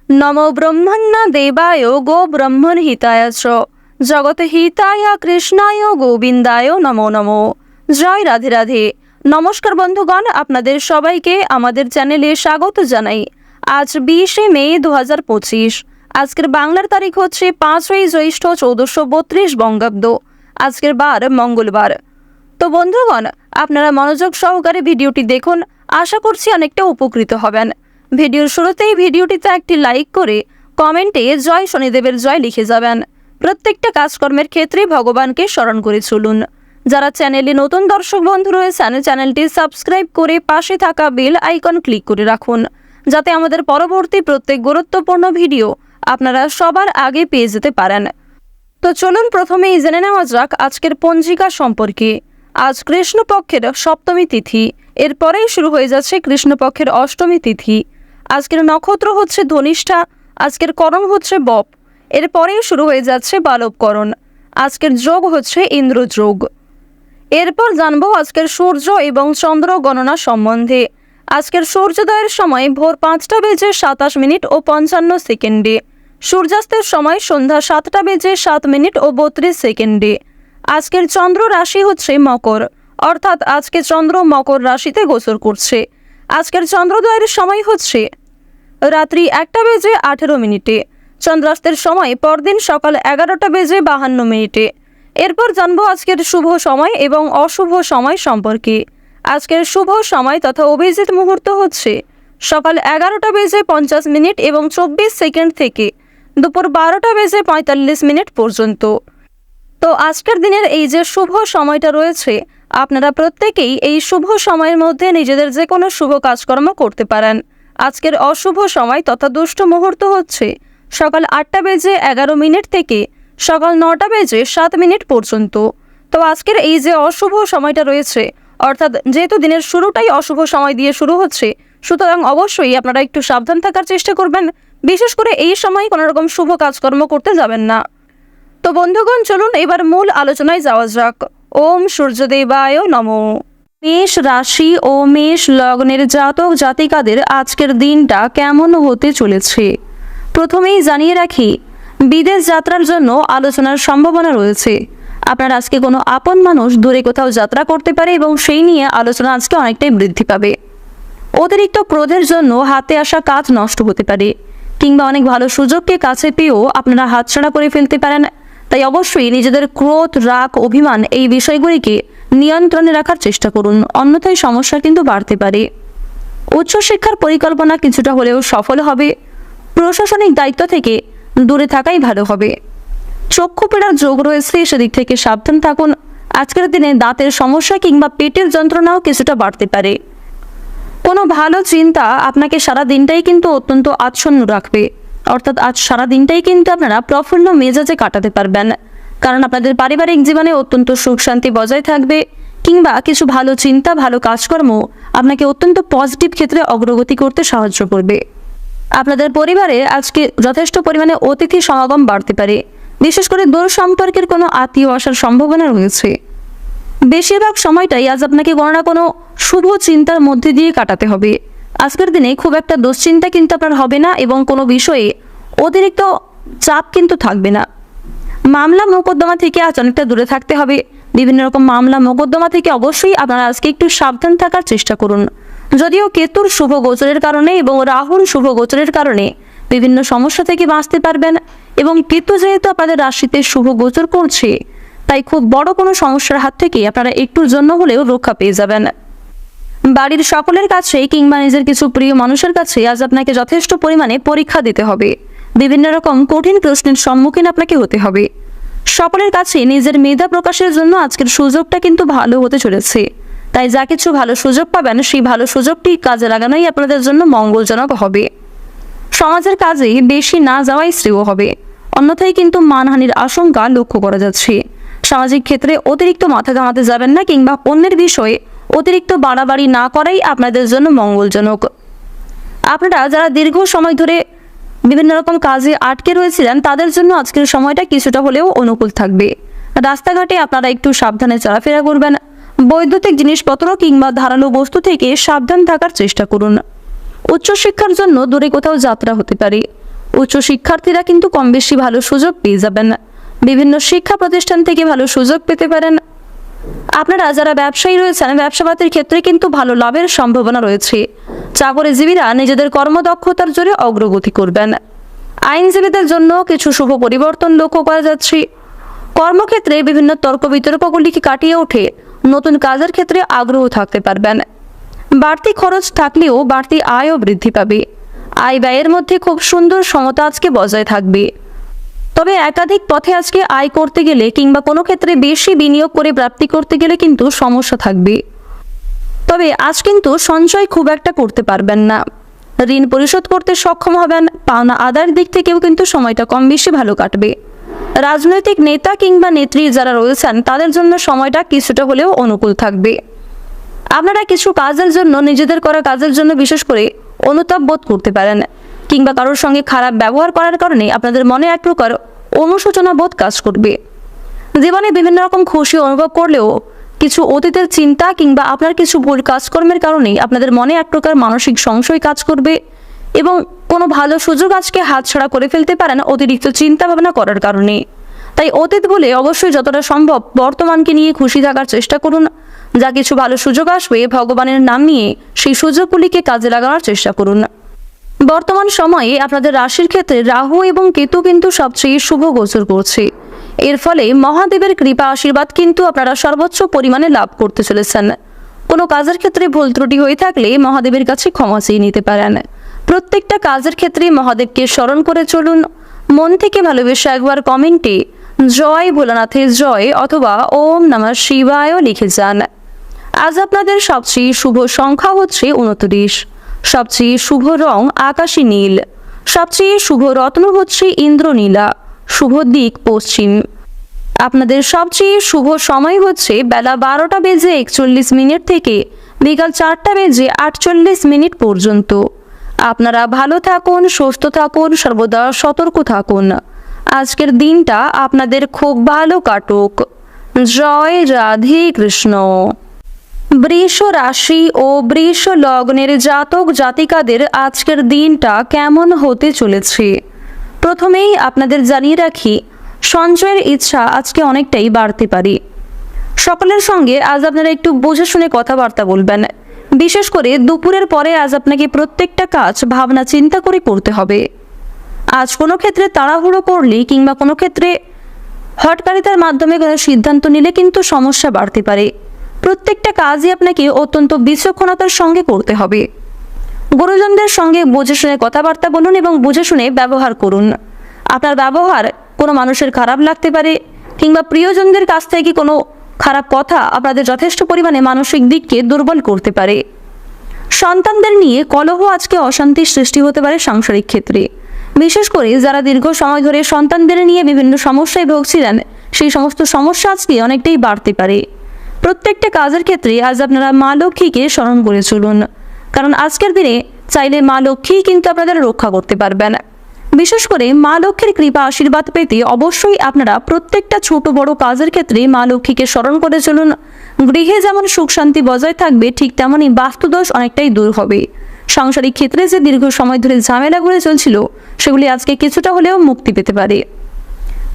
নমো ব্রহ্মণ্য দেবায় গো ব্রহ্মণ হিতায় চ জগৎ হিতায় কৃষ্ণায় গোবিন্দায় নমো নমো। জয় রাধে রাধে। নমস্কার বন্ধুগণ, আপনাদের সবাইকে আমাদের চ্যানেলে স্বাগত জানাই। আজ 20শে মে 2025। আজকের বাংলার তারিখ হচ্ছে 5ই জ্যৈষ্ঠ 1432 বঙ্গাব্দ। আজকের বার মঙ্গলবার। তো বন্ধুগণ, আপনারা মনোযোগ সহকারে ভিডিওটি দেখুন, আশা করছি অনেকটা উপকৃত হবেন। ভিডিওর শুরুতেই ভিডিওটিতে একটি লাইক করে কমেন্টে জয় শনিদেবের জয় লিখে যাবেন। প্রত্যেকটা কাজকর্মের ক্ষেত্রে ভগবানকে স্মরণ করে চলুন। যারা চ্যানেলে নতুন দর্শক বন্ধু রয়েছেন, চ্যানেলটি সাবস্ক্রাইব করে পাশে থাকা বেল আইকন ক্লিক করে রাখুন, যাতে আমাদের পরবর্তী প্রত্যেক গুরুত্বপূর্ণ ভিডিও আপনারা সবার আগে পেয়ে যেতে পারেন। তো চলুন প্রথমেই জেনে নেওয়া যাক আজকের পঞ্জিকা সম্পর্কে। আজ কৃষ্ণপক্ষের সপ্তমী তিথি, এরপরেই শুরু হয়ে যাচ্ছে কৃষ্ণপক্ষের অষ্টমী তিথি। আজকের নক্ষত্র হচ্ছে ধনিষ্ঠা, আজকের করণ হচ্ছে বপ, এরপরেই শুরু হয়ে যাচ্ছে বালবকরণ। আজকের যোগ হচ্ছে ইন্দ্রযোগ। এরপর জানবো আজকের সূর্য এবং চন্দ্র গণনা সম্বন্ধে। আজকের সূর্যোদয়ের সময় ভোর 5টা বেজে 27 মিনিট ও 55 সেকেন্ডে, সূর্যাস্তের সময় সন্ধ্যা 7টা বেজে 7 মিনিট ও 32 সেকেন্ডে। আজকের চন্দ্র রাশি হচ্ছে মকর, অর্থাৎ আজকে চন্দ্র মকর রাশিতে গোচর করছে। আজকের চন্দ্রোদয়ের সময় হচ্ছে রাত্রি 1টা বেজে 18 মিনিটে, চন্দ্রাস্তের সময় পরদিন সকাল 11টা বেজে 52 মিনিটে। এরপর জানবো আজকের শুভ সময় এবং অশুভ সময় সম্পর্কে। আজকের শুভ সময় তথা অভিজিৎ মুহূর্ত হচ্ছে সকাল 11টা বেজে 50 মিনিট এবং 24 সেকেন্ড থেকে দুপুর 12টা বেজে 45 মিনিট পর্যন্ত। তো আজকের দিনের এই যে শুভ সময়টা রয়েছে, আপনারা প্রত্যেকেই এই শুভ সময়ের মধ্যে নিজেদের যে কোনো শুভ কাজকর্ম করতে পারেন। আজকের অশুভ সময় তথা দুষ্ট মুহূর্ত হচ্ছে সকাল 8টা বেজে 11 মিনিট থেকে সকাল 9টা বেজে 7 মিনিট পর্যন্ত। তো আজকের এই যে অশুভ সময়টা রয়েছে, অর্থাৎ যেহেতু দিনের শুরুটাই অশুভ সময় দিয়ে শুরু হচ্ছে, সুতরাং অবশ্যই আপনারা একটু সাবধান থাকার চেষ্টা করবেন। বিশেষ করে এই সময় কোনো রকম শুভ কাজকর্ম করতে যাবেন না। তো বন্ধুগণ, চলুন এবার মূল আলোচনায় যাওয়া যাক। ওম সূর্যদেবায় নমঃ। মেষ রাশি ও মেষ লগ্নের জাতক জাতিকাদের আজকের দিনটা কেমন হতে চলেছে প্রথমেই জানিয়ে রাখি, বিদেশ যাত্রার জন্য আলোচনার সম্ভাবনা রয়েছে। আপনার আজকে কোনো আপন মানুষ দূরে কোথাও যাত্রা করতে পারে এবং সেই নিয়ে আলোচনা আজকে অনেকটাই বৃদ্ধি পাবে। অতিরিক্ত ক্রোধের জন্য হাতে আসা কাজ নষ্ট হতে পারে, কিংবা অনেক ভালো সুযোগকে কাছে পেয়েও আপনারা হাতছাড়া করে ফেলতে পারেন। তাই অবশ্যই নিজেদের ক্রোধ, রাগ, অভিমান এই বিষয়গুলিকে নিয়ন্ত্রণে রাখার চেষ্টা করুন, অন্যথায় সমস্যা কিন্তু বাড়তে পারে। উচ্চশিক্ষার পরিকল্পনা কিছুটা হলেও সফল হবে। প্রশাসনিক দায়িত্ব থেকে দূরে থাকাই ভালো হবে। চক্ষু পীড়ার যোগ রয়েছে, সেদিক থেকে সাবধান থাকুন। আজকের দিনে দাঁতের সমস্যা কিংবা পেটের যন্ত্রণাও কিছুটা বাড়তে পারে। কোনো ভালো চিন্তা আপনাকে সারা দিনটাই কিন্তু অত্যন্ত আচ্ছন্ন রাখবে, অর্থাৎ আজ সারা দিনটাই কিন্তু আপনারা প্রফুল্ল মেজাজে কাটাতে পারবেন, কারণ আপনাদের পারিবারিক জীবনে অত্যন্ত সুখ শান্তি বজায় থাকবে, কিংবা কিছু ভালো চিন্তা, ভালো কাজকর্ম আপনাকে অত্যন্ত পজিটিভ ক্ষেত্রে অগ্রগতি করতে সাহায্য করবে। আপনাদের পরিবারে আজকে যথেষ্ট পরিমাণে অতিথি সমাগম বাড়তে পারে, বিশেষ করে দূর সম্পর্কের কোনো আত্মীয় আসার সম্ভাবনা রয়েছে। বেশিরভাগ সময়টাই আজ আপনাকে কোনো না কোনো শুভ চিন্তার মধ্যে দিয়ে কাটাতে হবে। আজকের দিনে খুব একটা দুশ্চিন্তা কিন্তু আপনার হবে না এবং কোনো বিষয়ে অতিরিক্ত চাপ কিন্তু থাকবে না। মামলা মোকদ্দমা থেকে আজ অনেকটা দূরে থাকতে হবে। বিভিন্ন রকম মামলা মোকদ্দমা থেকে অবশ্যই আপনারা আজকে একটু সাবধান থাকার চেষ্টা করুন। যদিও কেতুর শুভ গোচরের কারণে এবং রাহুর শুভ গোচরের কারণে বিভিন্ন সমস্যা থেকে বাঁচতে পারবেন, এবং কেতু যেহেতু আপনাদের রাশিতে শুভ গোচর করছে, তাই খুব বড় কোনো সমস্যার হাত থেকে আপনারা একটুর জন্য হলেও রক্ষা পেয়ে যাবেন। বাড়ির সকলের কাছে কিংবা নিজের কিছু প্রিয় মানুষের কাছে আজ আপনাকে যথেষ্ট পরিমাণে পরীক্ষা দিতে হবে। বিভিন্ন রকম কঠিন প্রশ্নের সম্মুখীন আপনাকে হতে হবে। সকলের কাছে নিজের মেধা প্রকাশের জন্য আজকের সুযোগটা কিন্তু ভালো হতে চলেছে। তাই যা কিছু ভালো সুযোগ পাবেন, সেই ভালো সুযোগটি কাজে লাগানোই আপনাদের জন্য মঙ্গলজনক হবে। সমাজের কাজে বেশি না যাওয়াই শ্রেয় হবে, অন্যথায় কিন্তু মানহানির আশঙ্কা লক্ষ্য করা যাচ্ছে। সামাজিক ক্ষেত্রে অতিরিক্ত মাথা ঘামাতে যাবেন না, কিংবা অন্যের বিষয়ে অতিরিক্ত বাড়াবাড়ি না করাই আপনাদের জন্য মঙ্গলজনক। আপনারা যারা দীর্ঘ সময় ধরে বিভিন্ন রকম কাজে আটকে রয়েছিলেন, তাদের জন্য আজকের সময়টা কিছুটা হলেও অনুকূল থাকবে। রাস্তাঘাটে আপনারা একটু সাবধানে চলাফেরা করবেন। বৈদ্যুতিক জিনিসপত্র কিংবা ধারালো বস্তু থেকে সাবধান থাকার চেষ্টা করুন। উচ্চশিক্ষার জন্য দূরে কোথাও যাত্রা হতে পারে। উচ্চশিক্ষার্থীরা কিন্তু কম বেশি ভালো সুযোগ পেয়ে যাবেন। বিভিন্ন শিক্ষা প্রতিষ্ঠান থেকে ভালো সুযোগ পেতে পারেন। আপনারা যারা ব্যবসায়ী রয়েছেন, ব্যবসাপাতির ক্ষেত্রে কিন্তু ভালো লাভের সম্ভাবনা রয়েছে। চাকরিজীবীরা নিজেদের কর্মদক্ষতার জোরে অগ্রগতি করবেন। আইনজীবীদের জন্য কিছু শুভ পরিবর্তন লক্ষ্য করা যাচ্ছে। কর্মক্ষেত্রে বিভিন্ন তর্ক বিতর্কগুলিকে কাটিয়ে উঠে নতুন কাজের ক্ষেত্রে আগ্রহ থাকতে পারবেন। বাড়তি খরচ থাকলেও বাড়তি আয়ও বৃদ্ধি পাবে। আয় ব্যয়ের মধ্যে খুব সুন্দর সমতা আজকে বজায় থাকবে। তবে একাধিক পথে আজকে আয় করতে গেলে কিংবা কোনো ক্ষেত্রে বেশি বিনিয়োগ করে প্রাপ্তি করতে গেলে কিন্তু সমস্যা থাকবে। তবে আজ কিন্তু সঞ্চয় খুব একটা করতে পারবেন না। ঋণ পরিশোধ করতে সক্ষম হবেন। পাওনা আদায়ের দিক থেকেও কিন্তু সময়টা কম বেশি ভালো কাটবে। রাজনৈতিক নেতা কিংবা নেত্রী যারা রয়েছেন তাদের জন্য সময়টা কিছুটা হলেও অনুকূল থাকবে। আপনারা কিছু কাজের জন্য, নিজেদের করা কাজের জন্য বিশেষ করে অনুতাপ বোধ করতে পারেন, কিংবা কারোর সঙ্গে খারাপ ব্যবহার করার কারণে আপনাদের মনে এক প্রকার অনুশোচনা বোধ কাজ করবে। জীবনে বিভিন্ন রকম খুশি অনুভব করলেও কিছু অতীতের চিন্তা কিংবা আপনার কিছু ভুল কাজকর্মের কারণে আপনাদের মনে এক প্রকার মানসিক সংশয় কাজ করবে এবং কোনো ভালো সুযোগ আজকে হাতছাড়া করে ফেলতে পারেন অতিরিক্ত চিন্তা ভাবনা করার কারণে। তাই অতীত বলে অবশ্যই যতটা সম্ভব বর্তমানকে নিয়ে খুশি থাকার চেষ্টা করুন। যা কিছু ভালো সুযোগ আসবে ভগবানের নাম নিয়ে সেই সুযোগগুলিকে কাজে লাগানোর চেষ্টা করুন। বর্তমান সময়ে আপনাদের রাশির ক্ষেত্রে রাহু এবং কেতু কিন্তু সবচেয়ে শুভ গোচর করছে। এর ফলে মহাদেবের কৃপা আশীর্বাদ কিন্তু আপনারা সর্বোচ্চ পরিমাণে লাভ করতে চলেছেন। কোনো কাজের ক্ষেত্রে ভুল ত্রুটি হয়ে থাকলে মহাদেবের কাছে ক্ষমা চেয়ে নিতে পারেন। প্রত্যেকটা কাজের ক্ষেত্রে মহাদেবকে স্মরণ করে চলুন। মন থেকে ভালোবেসে একবার কমেন্টে জয় ভোলানাথের জয় অথবা ওম নমঃ শিবায় লিখে যান। আজ আপনাদের সবচেয়ে শুভ সংখ্যা হচ্ছে 29। সবচেয়ে শুভ রং আকাশী নীল। সবচেয়ে শুভ রত্ন হচ্ছে ইন্দ্রনীলা। শুভ দিক পশ্চিম। আপনাদের সবচেয়ে শুভ সময় হচ্ছে বেলা 12:41 থেকে বিকাল 4:48 পর্যন্ত। আপনারা ভালো থাকুন, সুস্থ থাকুন, সর্বদা সতর্ক থাকুন। আজকের দিনটা আপনাদের খুব ভালো কাটুক। জয় রাধে কৃষ্ণ। বৃষ রাশি ও বৃষ লগ্নের জাতক জাতিকাদের আজকের দিনটা কেমন হতে চলেছে? প্রথমেই আপনাদের জানিয়ে রাখি, সঞ্চয়ের ইচ্ছা আজকে অনেকটাই বাড়তে পারে। সকলের সঙ্গে আজ আপনারা একটু বুঝে শুনে কথাবার্তা বলবেন। বিশেষ করে দুপুরের পরে আজ আপনাকে প্রত্যেকটা কাজ ভাবনা চিন্তা করে করতে হবে। আজ কোনো ক্ষেত্রে তাড়াহুড়ো করলে কিংবা কোনো ক্ষেত্রে হঠকারিতার মাধ্যমে কোনো সিদ্ধান্ত নিলে কিন্তু সমস্যা বাড়তে পারে। প্রত্যেকটা কাজই আপনাকে অত্যন্ত বিচক্ষণতার সঙ্গে করতে হবে। গুরুজনদের সঙ্গে বুঝে শুনে কথাবার্তা বলুন এবং বুঝে শুনে ব্যবহার করুন। আপনার ব্যবহার কোনো মানুষের খারাপ লাগতে পারে কিংবা প্রিয়জনদের কাছ থেকে কোনো খারাপ কথা আপনাদের যথেষ্ট পরিমাণে মানসিক দিককে দুর্বল করতে পারে। সন্তানদের নিয়ে কলহ আজকে অশান্তির সৃষ্টি হতে পারে সাংসারিক ক্ষেত্রে। বিশেষ করে যারা দীর্ঘ সময় ধরে সন্তানদের নিয়ে বিভিন্ন সমস্যায় ভুগছিলেন, সেই সমস্ত সমস্যা আজকে অনেকটাই বাড়তে পারে। প্রত্যেকটা কাজের ক্ষেত্রে আজ আপনারা মা লক্ষ্মীকে স্মরণ করে চলুন, কারণ আজকের দিনে চাইলে মা লক্ষ্মী কিন্তু আপনাদের রক্ষা করতে পারবেন। বিশেষ করে মা লক্ষ্মীর কৃপা আশীর্বাদ পেতে অবশ্যই আপনারা প্রত্যেকটা ছোট বড় কাজের ক্ষেত্রে মা লক্ষ্মীকে স্মরণ করে চলুন। গৃহে যেমন সুখ শান্তি বজায় থাকবে, ঠিক তেমনই বাস্তুদোষ অনেকটাই দূর হবে। সাংসারিক ক্ষেত্রে যে দীর্ঘ সময় ধরে ঝামেলা ঘুরে চলছিল, সেগুলি আজকে কিছুটা হলেও মুক্তি পেতে পারে।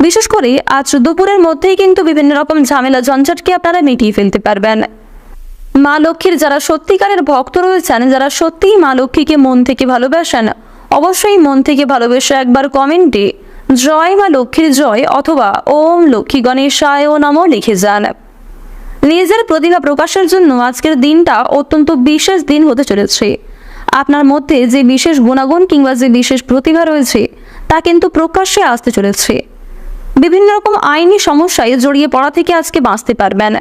বিশেষ করে আজ দুপুরের মধ্যেই কিন্তু বিভিন্ন রকম ঝামেলা ঝঞ্ঝাটকে আপনারা মিটিয়ে ফেলতে পারবেন। মা লক্ষ্মীর যারা সত্যিকারের ভক্ত রয়েছেন, যারা সত্যিই মা লক্ষ্মীকে মন থেকে ভালোবাসেন, অবশ্যই মন থেকে ভালোবেসে একবার কমেন্টে জয় মা লক্ষ্মীর জয় অথবা ওম লক্ষ্মী গণেশায় নমঃ লিখে যান। নিজের প্রতিভা প্রকাশের জন্য আজকের দিনটা অত্যন্ত বিশেষ দিন হতে চলেছে। আপনার মধ্যে যে বিশেষ গুণাগুণ কিংবা যে বিশেষ প্রতিভা রয়েছে তা কিন্তু প্রকাশ্যে আসতে চলেছে। বিভিন্ন রকম আইনি সমস্যায় জড়িয়ে পড়া থেকে আজকে বাঁচতে পারবেন,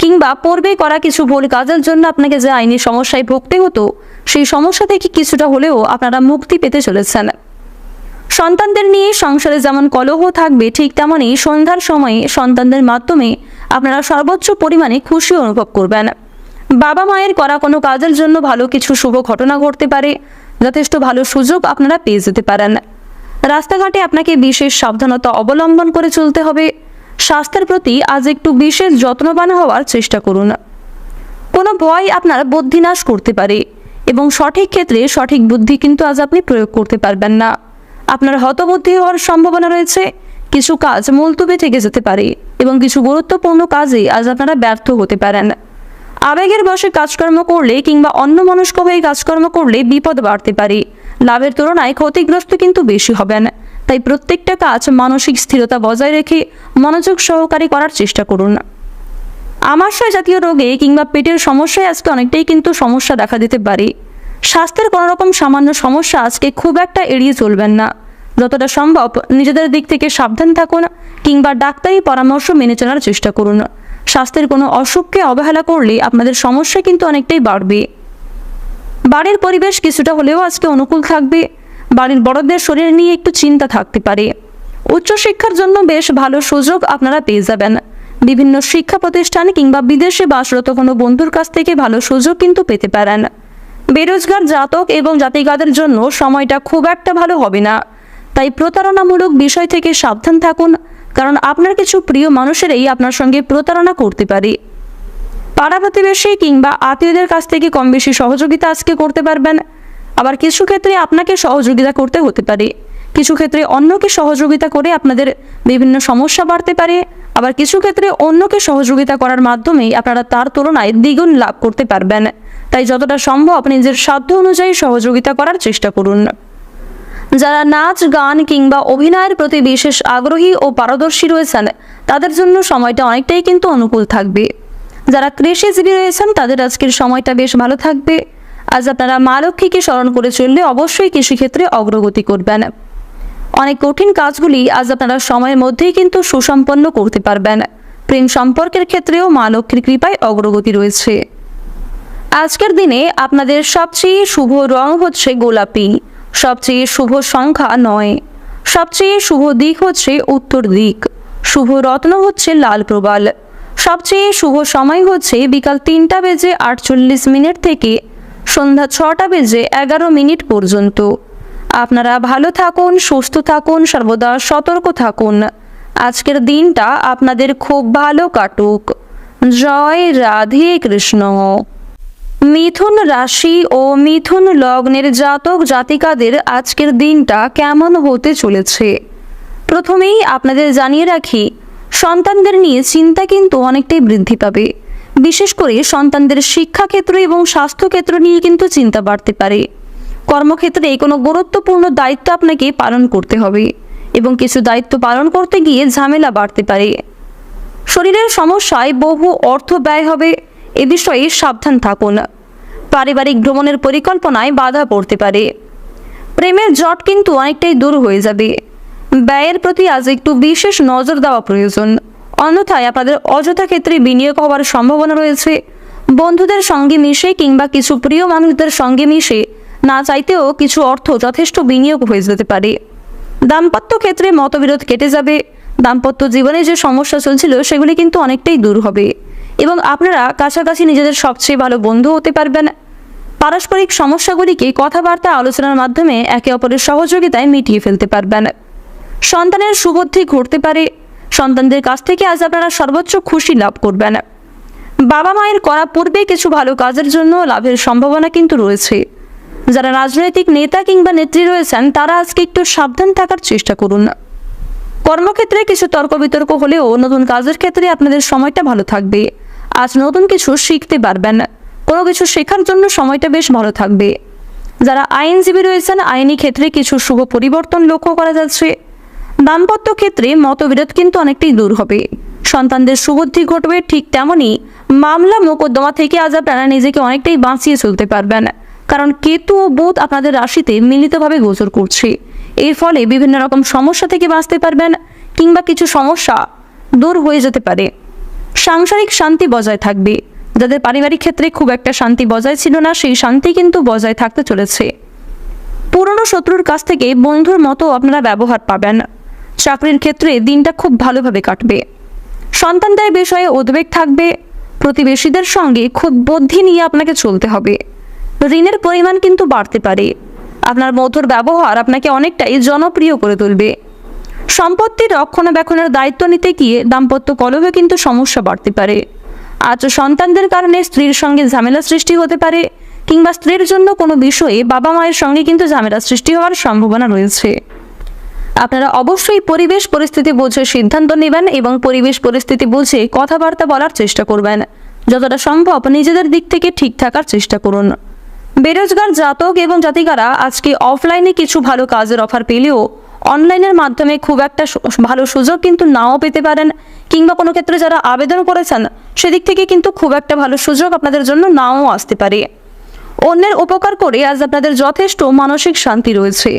কিংবা পূর্বে করা কিছু ভুল কাজের জন্য আপনাকে যে আইনি সমস্যায় ভুগতে হতো, সেই সমস্যা থেকে কিছুটা হলেও আপনারা মুক্তি পেতে চলেছেন। সন্তানদের নিয়ে সংসারে যেমন কলহ থাকবে, ঠিক তেমনই সন্ধ্যার সময়ে সন্তানদের মাধ্যমে আপনারা সর্বোচ্চ পরিমাণে খুশি অনুভব করবেন। বাবা মায়ের করা কোনো কাজের জন্য ভালো কিছু শুভ ঘটনা ঘটতে পারে, যথেষ্ট ভালো সুযোগ আপনারা পেয়ে যেতে পারেন। রাস্তাঘাটে আপনাকে বিশেষ সাবধানতা অবলম্বন করে চলতে হবে। স্বাস্থ্যের প্রতি আজ একটু বিশেষ যত্নবান হওয়ার চেষ্টা করুন। কোনো ভয় আপনার বুদ্ধিনাশ করতে পারে এবং সঠিক ক্ষেত্রে সঠিক বুদ্ধি কিন্তু আজ আপনি প্রয়োগ করতে পারবেন না। আপনার হতবুদ্ধি হওয়ার সম্ভাবনা রয়েছে, কিছু কাজ মুলতুবি থেকে যেতে পারে এবং কিছু গুরুত্বপূর্ণ কাজে আজ আপনারা ব্যর্থ হতে পারেন। আবেগের বশে কাজকর্ম করলে কিংবা অন্যমনস্ক হয়ে কাজকর্ম করলে বিপদ বাড়তে পারে, লাভের তুলনায় ক্ষতিগ্রস্ত কিন্তু বেশি হবেন। তাই প্রত্যেকটা কাজ মানসিক স্থিরতা বজায় রেখে মনোযোগ সহকারে করার চেষ্টা করুন। আমাশয় জাতীয় রোগে কিংবা পেটের সমস্যায় আজকে অনেকটাই কিন্তু সমস্যা দেখা দিতে পারে। স্বাস্থ্যের কোনো রকম সামান্য সমস্যা আজকে খুব একটা এড়িয়ে চলবেন না। যতটা সম্ভব নিজেদের দিক থেকে সাবধান থাকুন কিংবা ডাক্তারি পরামর্শ মেনে চলার চেষ্টা করুন। স্বাস্থ্যের কোনো অসুখকে অবহেলা করলে আপনাদের সমস্যা কিন্তু অনেকটাই বাড়বে। বাড়ির পরিবেশ কিছুটা হলেও আজকে অনুকূল থাকবে। বাড়ির বড়দের শরীর নিয়ে একটু চিন্তা থাকতে পারে। উচ্চশিক্ষার জন্য বেশ ভালো সুযোগ আপনারা পেয়ে যাবেন। বিভিন্ন শিক্ষা প্রতিষ্ঠান কিংবা বিদেশে বাসরত কোনো বন্ধুর কাছ থেকে ভালো সুযোগ কিন্তু পেতে পারেন। বেরোজগার জাতক এবং জাতিকাদের জন্য সময়টা খুব একটা ভালো হবে না। তাই প্রতারণামূলক বিষয় থেকে সাবধান থাকুন, কারণ আপনার কিছু প্রিয় মানুষেরাই আপনার সঙ্গে প্রতারণা করতে পারে। পাড়া প্রতিবেশী কিংবা আত্মীয়দের কাছ থেকে কম বেশি সহযোগিতা আজকে করতে পারবেন। আবার কিছু ক্ষেত্রে আপনাকে সহযোগিতা করতে হতে পারে, কিছু ক্ষেত্রে অন্যকে সহযোগিতা করে আপনাদের বিভিন্ন সমস্যা বাড়তে পারে। আবার কিছু ক্ষেত্রে অন্যকে সহযোগিতা করার মাধ্যমেই আপনারা তার তুলনায় দ্বিগুণ লাভ করতে পারবেন। তাই যতটা সম্ভব নিজের সাধ্য অনুযায়ী সহযোগিতা করার চেষ্টা করুন। যারা নাচ গান কিংবা অভিনয়ের প্রতি বিশেষ আগ্রহী ও পারদর্শী রয়েছেন তাদের জন্য সময়টা অনেকটাই কিন্তু অনুকূল থাকবে। যারা কৃষিজীবী রয়েছেন তাদের আজকের সময়টা বেশ ভালো থাকবে। আজ আপনারা মা লক্ষ্মীকে স্মরণ করে চললে অবশ্যই কৃষিক্ষেত্রে অগ্রগতি করবেন। অনেক কঠিন কাজগুলি আজ আপনারা সময়ের মধ্যেই কিন্তু সুসম্পন্ন করতে পারবেন। প্রেম সম্পর্কের ক্ষেত্রেও মা লক্ষ্মীর কৃপায় অগ্রগতি রয়েছে। আজকের দিনে আপনাদের সবচেয়ে শুভ রং হচ্ছে গোলাপি, সবচেয়ে শুভ সংখ্যা 9, সবচেয়ে শুভ দিক হচ্ছে উত্তর দিক, শুভ রত্ন হচ্ছে লাল প্রবাল, সবচেয়ে শুভ সময় হচ্ছে বিকাল 3:48 থেকে সন্ধ্যা 6:11 পর্যন্ত। আপনারা ভালো থাকুন, সুস্থ থাকুন, সর্বদা সতর্ক থাকুন। আজকের দিনটা আপনাদের খুব ভালো কাটুক। জয় রাধে কৃষ্ণ। মিথুন রাশি ও মিথুন লগ্নের জাতক জাতিকাদের আজকের দিনটা কেমন হতে চলেছে প্রথমেই আপনাদের জানিয়ে রাখি, সন্তানদের নিয়ে চিন্তা কিন্তু অনেকটাই বৃদ্ধি পাবে। বিশেষ করে সন্তানদের শিক্ষাক্ষেত্র এবং স্বাস্থ্যক্ষেত্র নিয়ে কিন্তু চিন্তা বাড়তে পারে। কর্মক্ষেত্রে কোনো গুরুত্বপূর্ণ দায়িত্ব আপনাকে পালন করতে হবে এবং কিছু দায়িত্ব পালন করতে গিয়ে ঝামেলা বাড়তে পারে। শরীরের সমস্যায় বহু অর্থ ব্যয় হবে, এ বিষয়ে সাবধান থাকুন। পারিবারিক ভ্রমণের পরিকল্পনায় বাধা পড়তে পারে। প্রেমের জট কিন্তু অনেকটাই দূর হয়ে যাবে। ব্যয়ের প্রতি আজ একটু বিশেষ নজর দেওয়া প্রয়োজন, অন্যথায় আপনাদের অযথা ক্ষেত্রে বিনিয়োগ হওয়ার সম্ভাবনা রয়েছে। বন্ধুদের সঙ্গে মিশে কিংবা কিছু প্রিয় মানুষদের সঙ্গে মিশে না চাইতেও কিছু অর্থ যথেষ্ট বিনিয়োগ হয়ে যেতে পারে। দাম্পত্য ক্ষেত্রে মতবিরোধ কেটে যাবে। দাম্পত্য জীবনে যে সমস্যা চলছিল সেগুলি কিন্তু অনেকটাই দূর হবে এবং আপনারা কাছাকাছি নিজেদের সবচেয়ে ভালো বন্ধু হতে পারবেন। পারস্পরিক সমস্যাগুলিকে কথাবার্তা আলোচনার মাধ্যমে একে অপরের সহযোগিতায় মিটিয়ে ফেলতে পারবেন। সন্তানের সুবুদ্ধি ঘটতে পারে। সন্তানদের কাছ থেকে আজ আপনারা সর্বোচ্চ খুশি লাভ করবেন। বাবা মায়ের করা পূর্বে কিছু ভালো কাজের জন্য লাভের সম্ভাবনা কিন্তু রয়েছে। যারা রাজনৈতিক নেতা কিংবা নেত্রী রয়েছেন তারা আজকে একটু সাবধান থাকার চেষ্টা করুন। কর্মক্ষেত্রে কিছু তর্ক বিতর্ক হলেও নতুন কাজের ক্ষেত্রে আপনাদের সময়টা ভালো থাকবে। আজ নতুন কিছু শিখতে পারবেন। কোনো কিছু শেখার জন্য সময়টা বেশ ভালো থাকবে। যারা আইনজীবী রয়েছেন আইনি ক্ষেত্রে কিছু শুভ পরিবর্তন লক্ষ্য করা যাচ্ছে। দাম্পত্য ক্ষেত্রে মতবিরোধ কিন্তু অনেকটাই দূর হবে। সন্তানদের সুবুদ্ধি ঘটবে। ঠিক তেমনই মামলা মোকদ্দমা থেকে আজ আপনারা নিজেকে অনেকটাই বাঁচিয়ে চলতে পারবেন, কারণ কেতু ও বুধ আপনাদের রাশিতে মিলিতভাবে গোচর করছে। এর ফলে বিভিন্ন রকম সমস্যা থেকে বাঁচতে পারবেন কিংবা কিছু সমস্যা দূর হয়ে যেতে পারে। সাংসারিক শান্তি বজায় থাকবে। যাদের পারিবারিক ক্ষেত্রে খুব একটা শান্তি বজায় ছিল না, সেই শান্তি কিন্তু বজায় থাকতে চলেছে। পুরনো শত্রুর কাছ থেকে বন্ধুর মতো আপনারা ব্যবহার পাবেন। চাকরির ক্ষেত্রে দিনটা খুব ভালোভাবে কাটবে। সন্তানদের বিষয়ে উদ্বেগ থাকবে। প্রতিবেশীদের সঙ্গে খুব বুদ্ধি নিয়ে আপনাকে চলতে হবে। ঋণের পরিমাণ কিন্তু বাড়তে পারে। আপনার মধুর ব্যবহার আপনাকে অনেকটাই জনপ্রিয় করে তুলবে। সম্পত্তির রক্ষণাবেক্ষণের দায়িত্ব নিতে গিয়ে দাম্পত্য কলহে কিন্তু সমস্যা বাড়তে পারে। আজ সন্তানদের কারণে স্ত্রীর সঙ্গে ঝামেলা সৃষ্টি হতে পারে কিংবা স্ত্রীর জন্য কোনো বিষয়ে বাবা মায়ের সঙ্গে কিন্তু ঝামেলা সৃষ্টি হওয়ার সম্ভাবনা রয়েছে। আপনারা অবশ্যই পরিবেশ পরিস্থিতি বুঝে সিদ্ধান্ত নেবেন এবং পরিবেশ পরিস্থিতি বুঝে কথাবার্তা বলার চেষ্টা করবেন। যতটা সম্ভব নিজেদের দিক থেকে ঠিক থাকার চেষ্টা করুন। বেরোজগার জাতক এবং জাতিকারা আজকে অফলাইনে কিছু ভালো কাজের অফার পেলেও অনলাইনের মাধ্যমে খুব একটা ভালো সুযোগ কিন্তু নাও পেতে পারেন, কিংবা কোনো ক্ষেত্রে যারা আবেদন করেছেন সেদিক থেকে কিন্তু খুব একটা ভালো সুযোগ আপনাদের জন্য নাও আসতে পারে। অন্যের উপকার করে আজ আপনাদের যথেষ্ট মানসিক শান্তি রয়েছে,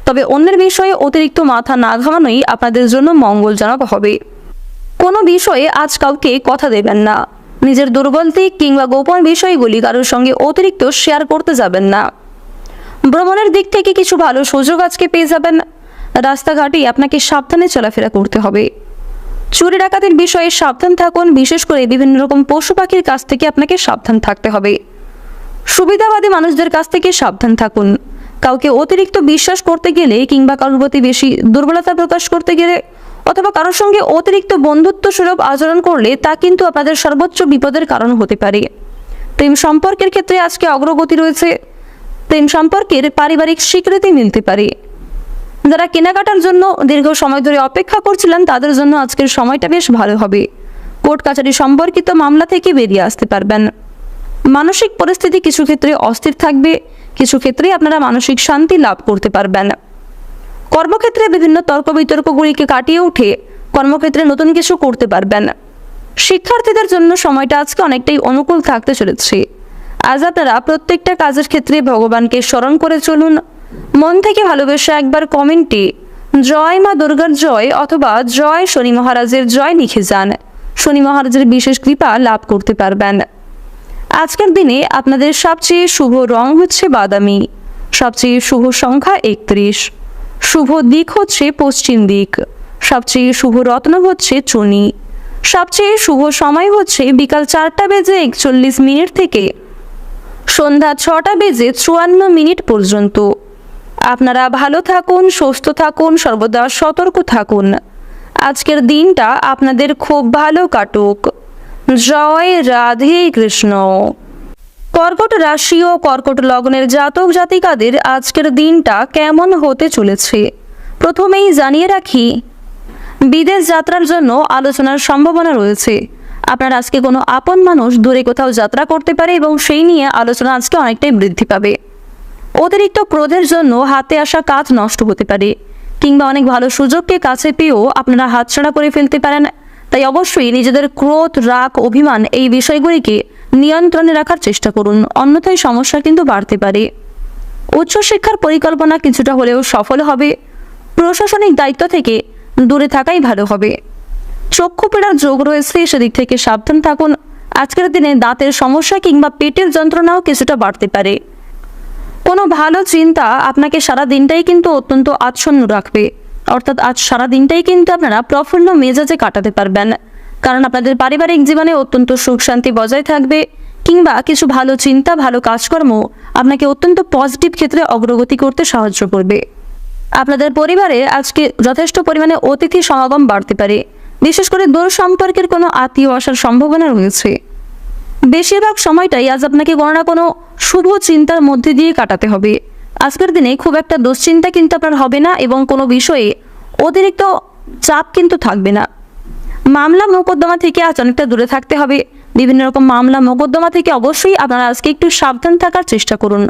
তবে অন্যের বিষয়ে অতিরিক্ত মাথা না ঘামানোই আপনাদের জন্য মঙ্গলজনক হবে। কোনো বিষয়ে আজ কাউকে কথা দেবেন না। নিজের দুর্বল দিক কিংবা গোপন বিষয়গুলি কারোর সঙ্গে অতিরিক্ত শেয়ার করতে যাবেন না। ভ্রমণের দিক থেকে কিছু ভালো সুযোগ আজকে পেয়ে যাবেন। রাস্তাঘাটে আপনাকে সাবধানে চলাফেরা করতে হবে। চুরি ডাকাতির বিষয়ে সাবধান থাকুন, বিশেষ করে বিভিন্ন রকম পশু পাখির কাছ থেকে আপনাকে সাবধান থাকতে হবে। সুবিধাবাদী মানুষদের কাছ থেকে সাবধান থাকুন। কাউকে অতিরিক্ত বিশ্বাস করতে গেলে কিংবা কারোর প্রতি বেশি দুর্বলতা প্রকাশ করতে গেলে অথবা কারোর সঙ্গে অতিরিক্ত বন্ধুত্ব সুলভ আচরণ করলে তা কিন্তু আপনাদের সর্বোচ্চ বিপদের কারণ হতে পারে। প্রেম সম্পর্কের ক্ষেত্রে আজকে অগ্রগতি রয়েছে। প্রেম সম্পর্কের পারিবারিক স্বীকৃতি মিলতে পারে। যারা কেনাকাটার জন্য দীর্ঘ সময় ধরে অপেক্ষা করছিলেন তাদের জন্য আজকের সময়টা বেশ ভালো হবে। কোর্ট কাছারি সম্পর্কিত মামলা থেকে বেরিয়ে আসতে পারবেন। মানসিক পরিস্থিতি কিছু ক্ষেত্রে অস্থির থাকবে, কিছু ক্ষেত্রে আপনারা মানসিক শান্তি লাভ করতে পারবেন। কর্মক্ষেত্রে বিভিন্ন তর্ক বিতর্কগুলিকে কাটিয়ে উঠে কর্মক্ষেত্রে নতুন কিছু করতে পারবেন। শিক্ষার্থীদের জন্য সময়টা আজকে অনেকটাই অনুকূল থাকতে চলেছে। আজ আপনারা প্রত্যেকটা কাজের ক্ষেত্রে ভগবানকে স্মরণ করে চলুন। মন থেকে ভালোবেসে একবার কমেন্টে জয় মা দুর্গার জয় অথবা জয় শনি মহারাজের জয় লিখে যান। শনি মহারাজের বিশেষ কৃপা লাভ করতে পারবেন। আজকের দিনে আপনাদের সবচেয়ে শুভ রং হচ্ছে বাদামি, সবচেয়ে শুভ সংখ্যা 31, শুভ দিক হচ্ছে পশ্চিম দিক, সবচেয়ে শুভ রত্ন হচ্ছে চুনি, সবচেয়ে শুভ সময় হচ্ছে বিকাল 4:41 থেকে সন্ধ্যা 6:54 পর্যন্ত। আপনারা ভালো থাকুন, সুস্থ থাকুন, সর্বদা সতর্ক থাকুন। আজকের দিনটা আপনাদের খুব ভালো কাটুক। জয় রাধে কৃষ্ণ। কর্কট রাশি ও কর্কট লগ্নের জাতক জাতিকাদের আজকের দিনটা কেমন হতে চলেছে প্রথমেই জানিয়ে রাখি, বিদেশ যাত্রার জন্য আলোচনার সম্ভাবনা রয়েছে। আপনার আজকে কোনো আপন মানুষ দূরে কোথাও যাত্রা করতে পারে এবং সেই নিয়ে আলোচনা আজকে অনেকটাই বৃদ্ধি পাবে। অতিরিক্ত ক্রোধের জন্য হাতে আসা কাজ নষ্ট হতে পারে, কিংবা অনেক ভালো সুযোগকে কাছে পেয়েও আপনারা হাতছাড়া করে ফেলতে পারেন। তাই অবশ্যই নিজেদের ক্রোধ, রাগ, অভিমান এই বিষয়গুলিকে নিয়ন্ত্রণে রাখার চেষ্টা করুন, অন্যথায় সমস্যা কিন্তু বাড়তে পারে। উচ্চশিক্ষার পরিকল্পনা কিছুটা হলেও সফল হবে। প্রশাসনিক দায়িত্ব থেকে দূরে থাকাই ভালো হবে। চক্ষু পীড়ার যোগ রয়েছে, সেদিক থেকে সাবধান থাকুন। আজকের দিনে দাঁতের সমস্যা কিংবা পেটের যন্ত্রণাও কিছুটা বাড়তে পারে। কোনো ভালো চিন্তা আপনাকে সারা দিনটাই কিন্তু অত্যন্ত আচ্ছন্ন রাখবে, অর্থাৎ আজ সারা দিনটাই কিন্তু আপনারা প্রফুল্ল মেজাজে কাটাতে পারবেন, কারণ আপনাদের পারিবারিক জীবনে অত্যন্ত সুখ শান্তি বজায় থাকবে, কিংবা কিছু ভালো চিন্তা, ভালো কাজকর্ম আপনাকে অত্যন্ত পজিটিভ ক্ষেত্রে অগ্রগতি করতে সাহায্য করবে। আপনাদের পরিবারে আজকে যথেষ্ট পরিমাণে অতিথি সমাগম বাড়তে পারে, বিশেষ করে দূর সম্পর্কের কোনো আত্মীয় আসার সম্ভাবনা রয়েছে। বেশিরভাগ সময়টাই আজ আপনাকে কোনো না কোনো শুভ চিন্তার মধ্যে দিয়ে কাটাতে হবে। আজকের দিনে খুব একটা দুশ্চিন্তা কিন্তু আপনার হবে না এবং কোনো বিষয়ে অতিরিক্ত চাপ কিন্তু থাকবে না। মামলা মোকদ্দমা থেকে আজ অনেকটা দূরে থাকতে হবে। বিভিন্ন রকম মামলা মোকদ্দমা থেকে অবশ্যই আপনারা আজকে একটু সাবধান থাকার চেষ্টা করুন।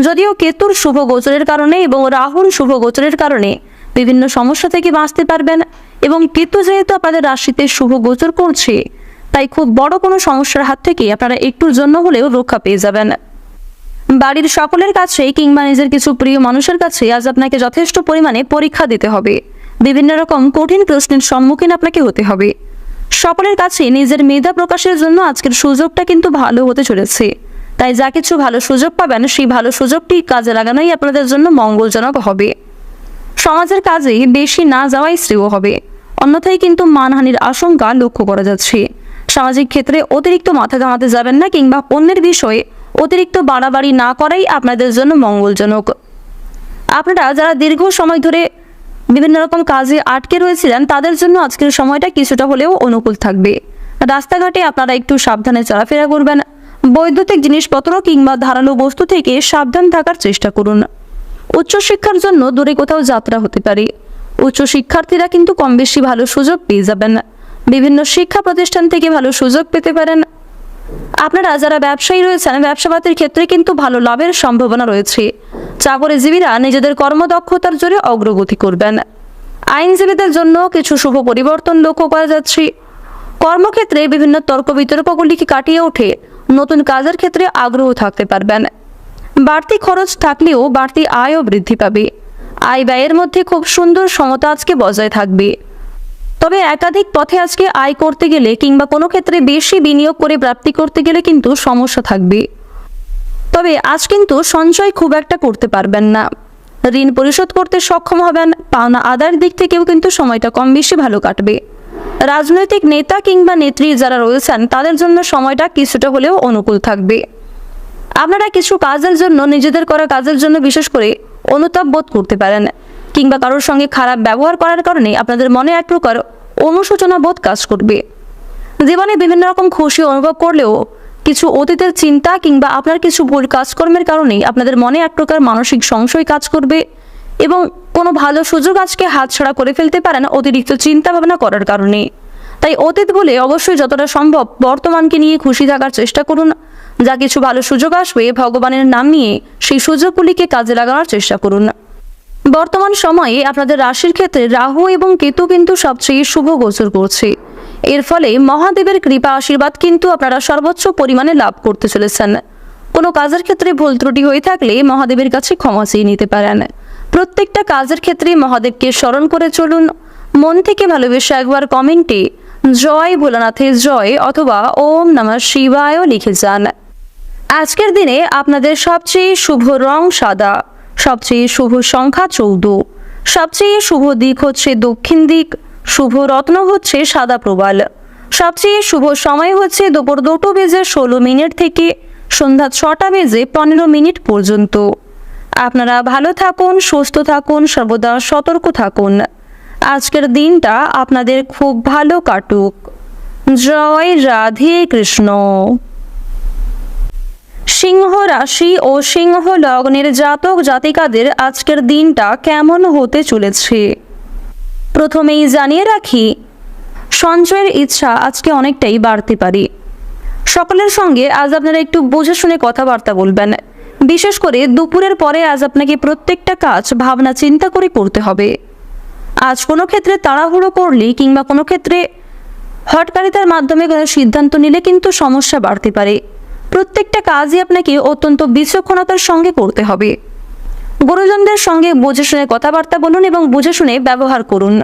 যদিও কেতুর শুভ গোচরের কারণে এবং রাহুর শুভ গোচরের কারণে বিভিন্ন সমস্যা থেকে বাঁচতে পারবেন, এবং কেতু যেহেতু আপনাদের রাশিতে শুভ গোচর করছে, তাই খুব বড় কোনো সমস্যার হাত থেকে আপনারা একটুর জন্য হলেও রক্ষা পেয়ে যাবেন। বাড়ির সকলের কাছে কিংবা নিজের কিছু প্রিয় মানুষের কাছে আজ আপনাকে যথেষ্ট পরিমাণে পরীক্ষা দিতে হবে। বিভিন্ন রকম কঠিন প্রশ্নের সম্মুখীন আপনাকে হতে হবে। সকলের কাছে নিজের মেধা প্রকাশের জন্য আজকের সুযোগটা কিন্তু ভালো হতে চলেছে। তাই যা কিছু ভালো সুযোগ পাবেন সেই ভালো সুযোগটি কাজে লাগানোই আপনাদের জন্য মঙ্গলজনক হবে। সমাজের কাজে বেশি না যাওয়াই শ্রেয় হবে, অন্যথায় কিন্তু মানহানির আশঙ্কা লক্ষ্য করা যাচ্ছে। সামাজিক ক্ষেত্রে অতিরিক্ত মাথা ঘামাতে যাবেন না, কিংবা অন্যের বিষয়ে অতিরিক্ত বাড়াবাড়ি না করাই আপনাদের জন্য মঙ্গলজনক। আপনারা যারা দীর্ঘ সময় ধরে বিভিন্ন রকম কাজে আটকে রয়েছিলেন তাদের জন্য আজকের সময়টা কিছুটা হলেও অনুকূল থাকবে। রাস্তাঘাটে আপনারা একটু সাবধানে চলাফেরা করবেন। বৈদ্যুতিক জিনিসপত্র কিংবা ধারালো বস্তু থেকে সাবধান থাকার চেষ্টা করুন। উচ্চশিক্ষার জন্য দূরে কোথাও যাত্রা হতে পারে। উচ্চ শিক্ষার্থীরা কিন্তু কম বেশি ভালো সুযোগ পেয়ে যাবেন। বিভিন্ন শিক্ষা প্রতিষ্ঠান থেকে ভালো সুযোগ পেতে পারেন। আপনারা যারা ব্যবসায়ী রয়েছেন, ব্যবসাপাতির ক্ষেত্রে কিন্তু ভালো লাভের সম্ভাবনা রয়েছে। চাকরিজীবীরা নিজেদের কর্মদক্ষতার জোরে অগ্রগতি করবেন। আইনজীবীদের জন্য কিছু শুভ পরিবর্তন লক্ষ্য করা যাচ্ছে। কর্মক্ষেত্রে বিভিন্ন তর্ক বিতর্কগুলিকে কাটিয়ে উঠে নতুন কাজের ক্ষেত্রে আগ্রহ থাকতে পারবেন। বাড়তি খরচ থাকলেও বাড়তি আয়ও বৃদ্ধি পাবে। আয় ব্যয়ের মধ্যে খুব সুন্দর সমতা আজকে বজায় থাকবে। তবে একাধিক পথে আজকে আয় করতে গেলে কিংবা কোনো ক্ষেত্রে বেশি বিনিয়োগ করে প্রাপ্তি করতে গেলে কিন্তু সমস্যা থাকবে। তবে আজ কিন্তু সঞ্চয় খুব একটা করতে পারবেন না। ঋণ পরিশোধ করতে সক্ষম হবেন। পাওনা আদায়ের দিক থেকেও কিন্তু সময়টা কম বেশি ভালো কাটবে। রাজনৈতিক নেতা কিংবা নেত্রী যারা রয়েছেন তাদের জন্য সময়টা কিছুটা হলেও অনুকূল থাকবে। আপনারা কিছু কাজের জন্য, নিজেদের করা কাজের জন্য বিশেষ করে অনুতাপ বোধ করতে পারেন, কিংবা কারোর সঙ্গে খারাপ ব্যবহার করার কারণে আপনাদের মনে এক প্রকার অনুশোচনা বোধ কাজ করবে। জীবনে বিভিন্ন রকম খুশি অনুভব করলেও কিছু অতীতের চিন্তা কিংবা আপনার কিছু ভুল কাজকর্মের কারণেই আপনাদের মনে এক প্রকার মানসিক সংশয় কাজ করবে এবং কোনো ভালো সুযোগ আজকে হাতছাড়া করে ফেলতে পারেন অতিরিক্ত চিন্তা ভাবনা করার কারণে। তাই অতীত বলে অবশ্যই যতটা সম্ভব বর্তমানকে নিয়ে খুশি থাকার চেষ্টা করুন। যা কিছু ভালো সুযোগ আসবে ভগবানের নাম নিয়ে সেই সুযোগগুলিকে কাজে লাগানোর চেষ্টা করুন। বর্তমান সময়ে আপনাদের রাশির ক্ষেত্রে রাহু এবং কেতু কিন্তু সবচেয়ে শুভ গোচর করছে। এর ফলে মহাদেবের কৃপা আশীর্বাদ কিন্তু আপনারা সর্বোচ্চ পরিমাণে লাভ করতে চলেছেন। কোনো কাজের ক্ষেত্রে ভুল ত্রুটি হয়ে থাকলে মহাদেবের কাছে ক্ষমা চেয়ে নিতে পারেন। প্রত্যেকটা কাজের ক্ষেত্রে মহাদেবকে স্মরণ করে চলুন। মন থেকে ভালোবেসে একবার কমেন্টে জয় ভোলানাথের জয় অথবা ওম নমঃ শিবায় লিখে যান। আজকের দিনে আপনাদের সবচেয়ে শুভ রং সাদা, সবচেয়ে শুভ সংখ্যা 14, সবচেয়ে শুভ দিক হচ্ছে দক্ষিণ দিক, শুভ রত্ন হচ্ছে সাদা প্রবাল, সবচেয়ে শুভ সময় হচ্ছে দুপুর 2:16 থেকে সন্ধ্যা 6:15 পর্যন্ত। আপনারা ভালো থাকুন, সুস্থ থাকুন, সর্বদা সতর্ক থাকুন। আজকের দিনটা আপনাদের খুব ভালো কাটুক। জয় রাধে কৃষ্ণ। সিংহ রাশি ও সিংহ লগ্নের জাতক জাতিকাদের আজকের দিনটা কেমন হতে চলেছে প্রথমেই জানিয়ে রাখি, সঞ্চয়ের ইচ্ছা আজকে অনেকটাই বাড়তে পারে। সকলের সঙ্গে আজ আপনারা একটু বুঝে শুনে কথাবার্তা বলবেন। বিশেষ করে দুপুরের পরে আজ আপনাকে প্রত্যেকটা কাজ ভাবনা চিন্তা করে করতে হবে। আজ কোনো ক্ষেত্রে তাড়াহুড়ো করলে কিংবা কোনো ক্ষেত্রে হটকারিতার মাধ্যমে কোনো সিদ্ধান্ত নিলে কিন্তু সমস্যা বাড়তে পারে। প্রত্যেকটা কাজই আপনাকে অত্যন্ত বিচক্ষণতার সঙ্গে করতে হবে। গুরুজনদের সঙ্গে বুঝে শুনে কথাবার্তা বলুন এবং বুঝে শুনে ব্যবহার করুন।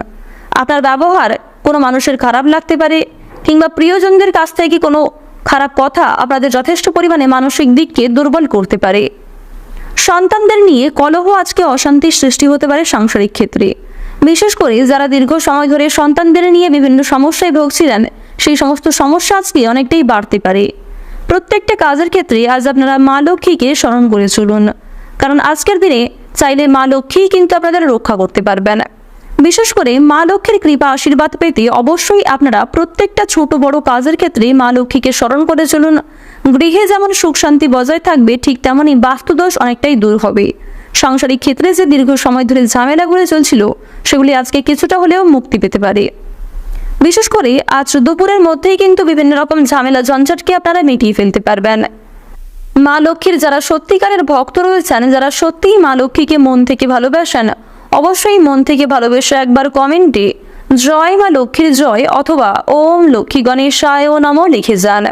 আপনার ব্যবহার কোনো মানুষের খারাপ লাগতে পারে কিংবা প্রিয়জনদের কাছ থেকে কোনো খারাপ কথা আপনাদের যথেষ্ট পরিমাণে মানসিক দিককে দুর্বল করতে পারে। সন্তানদের নিয়ে কলহ আজকে অশান্তির সৃষ্টি হতে পারে সাংসারিক ক্ষেত্রে। বিশেষ করে যারা দীর্ঘ সময় ধরে সন্তানদের নিয়ে বিভিন্ন সমস্যায় ভুগছিলেন, সেই সমস্ত সমস্যা আজকে অনেকটাই বাড়তে পারে। প্রত্যেকটা কাজের ক্ষেত্রে আজ আপনারা মা লক্ষ্মীকে স্মরণ করে চলুন, কারণ আজকের দিনে চাইলে মা লক্ষ্মী কিন্তু আপনাদের রক্ষা করতে পারবেন। বিশেষ করে মা লক্ষ্মীর কৃপা আশীর্বাদ পেতে অবশ্যই আপনারা প্রত্যেকটা ছোট বড় কাজের ক্ষেত্রে মা লক্ষ্মীকে স্মরণ করে চলুন। গৃহে যেমন সুখ শান্তি বজায় থাকবে, ঠিক তেমনই বাস্তুদোষ অনেকটাই দূর হবে। সাংসারিক ক্ষেত্রে যে দীর্ঘ সময় ধরে ঝামেলাগুলো চলছিল, সেগুলি আজকে কিছুটা হলেও মুক্তি পেতে পারে। বিশেষ করে আজ দুপুরের মধ্যেই কিন্তু বিভিন্ন রকম ঝামেলা ঝঞ্ঝাটকে আপনারা মিটিয়ে ফেলতে পারবেন। মা লক্ষ্মীর যারা সত্যিকারের ভক্ত রয়েছেন, যারা সত্যিই মা লক্ষ্মীকে মন থেকে ভালোবাসেন, অবশ্যই মন থেকে ভালোবেসে একবার কমেন্টে জয় মা লক্ষ্মীর জয় অথবা ওম লক্ষ্মী গণেশায় নমঃ লিখে যান।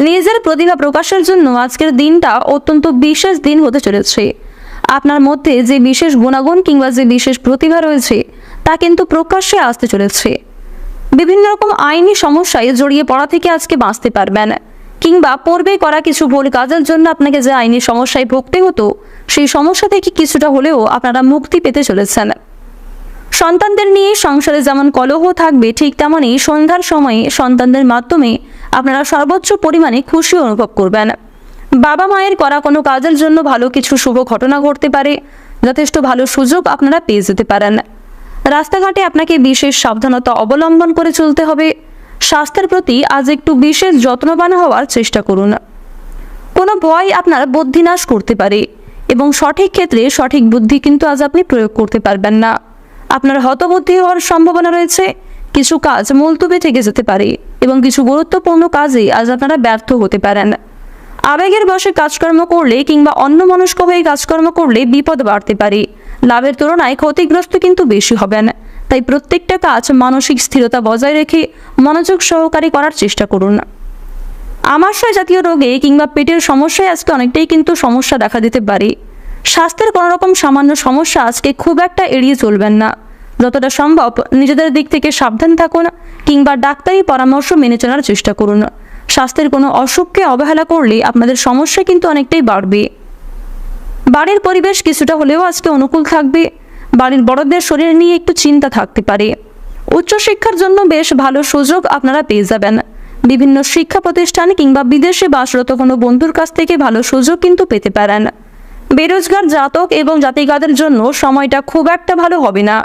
নিজের প্রতিভা প্রকাশের জন্য আজকের দিনটা অত্যন্ত বিশেষ দিন হতে চলেছে। আপনার মধ্যে যে বিশেষ গুণাগুণ কিংবা যে বিশেষ প্রতিভা রয়েছে তা কিন্তু প্রকাশ্যে আসতে চলেছে। বিভিন্ন রকম আইনি সমস্যায় জড়িয়ে পড়া থেকে আজকে বাঁচতে পারবেন, কিংবা পূর্বে করা কিছু ভুল কাজের জন্য আপনাকে যে আইনি সমস্যায় ভুগতে হতো, সেই সমস্যা থেকে কিছুটা হলেও আপনারা মুক্তি পেতে চলেছেন। সন্তানদের নিয়ে সংসারে যেমন কলহ থাকবে, ঠিক তেমনই সন্ধ্যার সময়ে সন্তানদের মাধ্যমে আপনারা সর্বোচ্চ পরিমাণে খুশি অনুভব করবেন। বাবা মায়ের করা কোনো কাজের জন্য ভালো কিছু শুভ ঘটনা ঘটতে পারে, যথেষ্ট ভালো সুযোগ আপনারা পেয়ে যেতে পারেন। রাস্তাঘাটে আপনাকে বিশেষ সাবধানতা অবলম্বন করে চলতে হবে। স্বাস্থ্যের প্রতি আজ একটু বিশেষ যত্নবান হওয়ার চেষ্টা করুন। কোনো ভয় আপনার বুদ্ধিনাশ করতে পারে এবং সঠিক ক্ষেত্রে সঠিক বুদ্ধি কিন্তু আজ আপনি প্রয়োগ করতে পারবেন না। আপনার হতবুদ্ধি হওয়ার সম্ভাবনা রয়েছে, কিছু কাজ মুলতবি থেকে যেতে পারে এবং কিছু গুরুত্বপূর্ণ কাজে আজ আপনারা ব্যর্থ হতে পারেন। আবেগের বশে কাজকর্ম করলে কিংবা অন্যমনস্ক হয়ে কাজকর্ম করলে বিপদ বাড়তে পারে, লাভের তুলনায় ক্ষতিগ্রস্ত কিন্তু বেশি হবেন। তাই প্রত্যেকটা কাজ মানসিক স্থিরতা বজায় রেখে মনোযোগ সহকারে করার চেষ্টা করুন। আমাশয় জাতীয় রোগে কিংবা পেটের সমস্যায় আজকে অনেকটাই কিন্তু সমস্যা দেখা দিতে পারে। স্বাস্থ্যের কোনো রকম সামান্য সমস্যা আজকে খুব একটা এড়িয়ে চলবেন না। যতটা সম্ভব নিজেদের দিক থেকে সাবধান থাকুন কিংবা ডাক্তারি পরামর্শ মেনে চলার চেষ্টা করুন। স্বাস্থ্যের কোনো অসুখকে অবহেলা করলে আপনাদের সমস্যা কিন্তু অনেকটাই বাড়বে। বাড়ির পরিবেশ কিছুটা হলেও আজকে অনুকূল থাকবে। বাড়ির বড়দের শরীর নিয়ে একটু চিন্তা থাকতে পারে। উচ্চশিক্ষার জন্য বেশ ভালো সুযোগ আপনারা পেয়ে যাবেন। বিভিন্ন শিক্ষা প্রতিষ্ঠান কিংবা বিদেশে বাসরত কোনো বন্ধুর কাছ থেকে ভালো সুযোগ কিন্তু পেতে পারেন। বেরোজগার জাতক এবং জাতিকাদের জন্য সময়টা খুব একটা ভালো হবে না।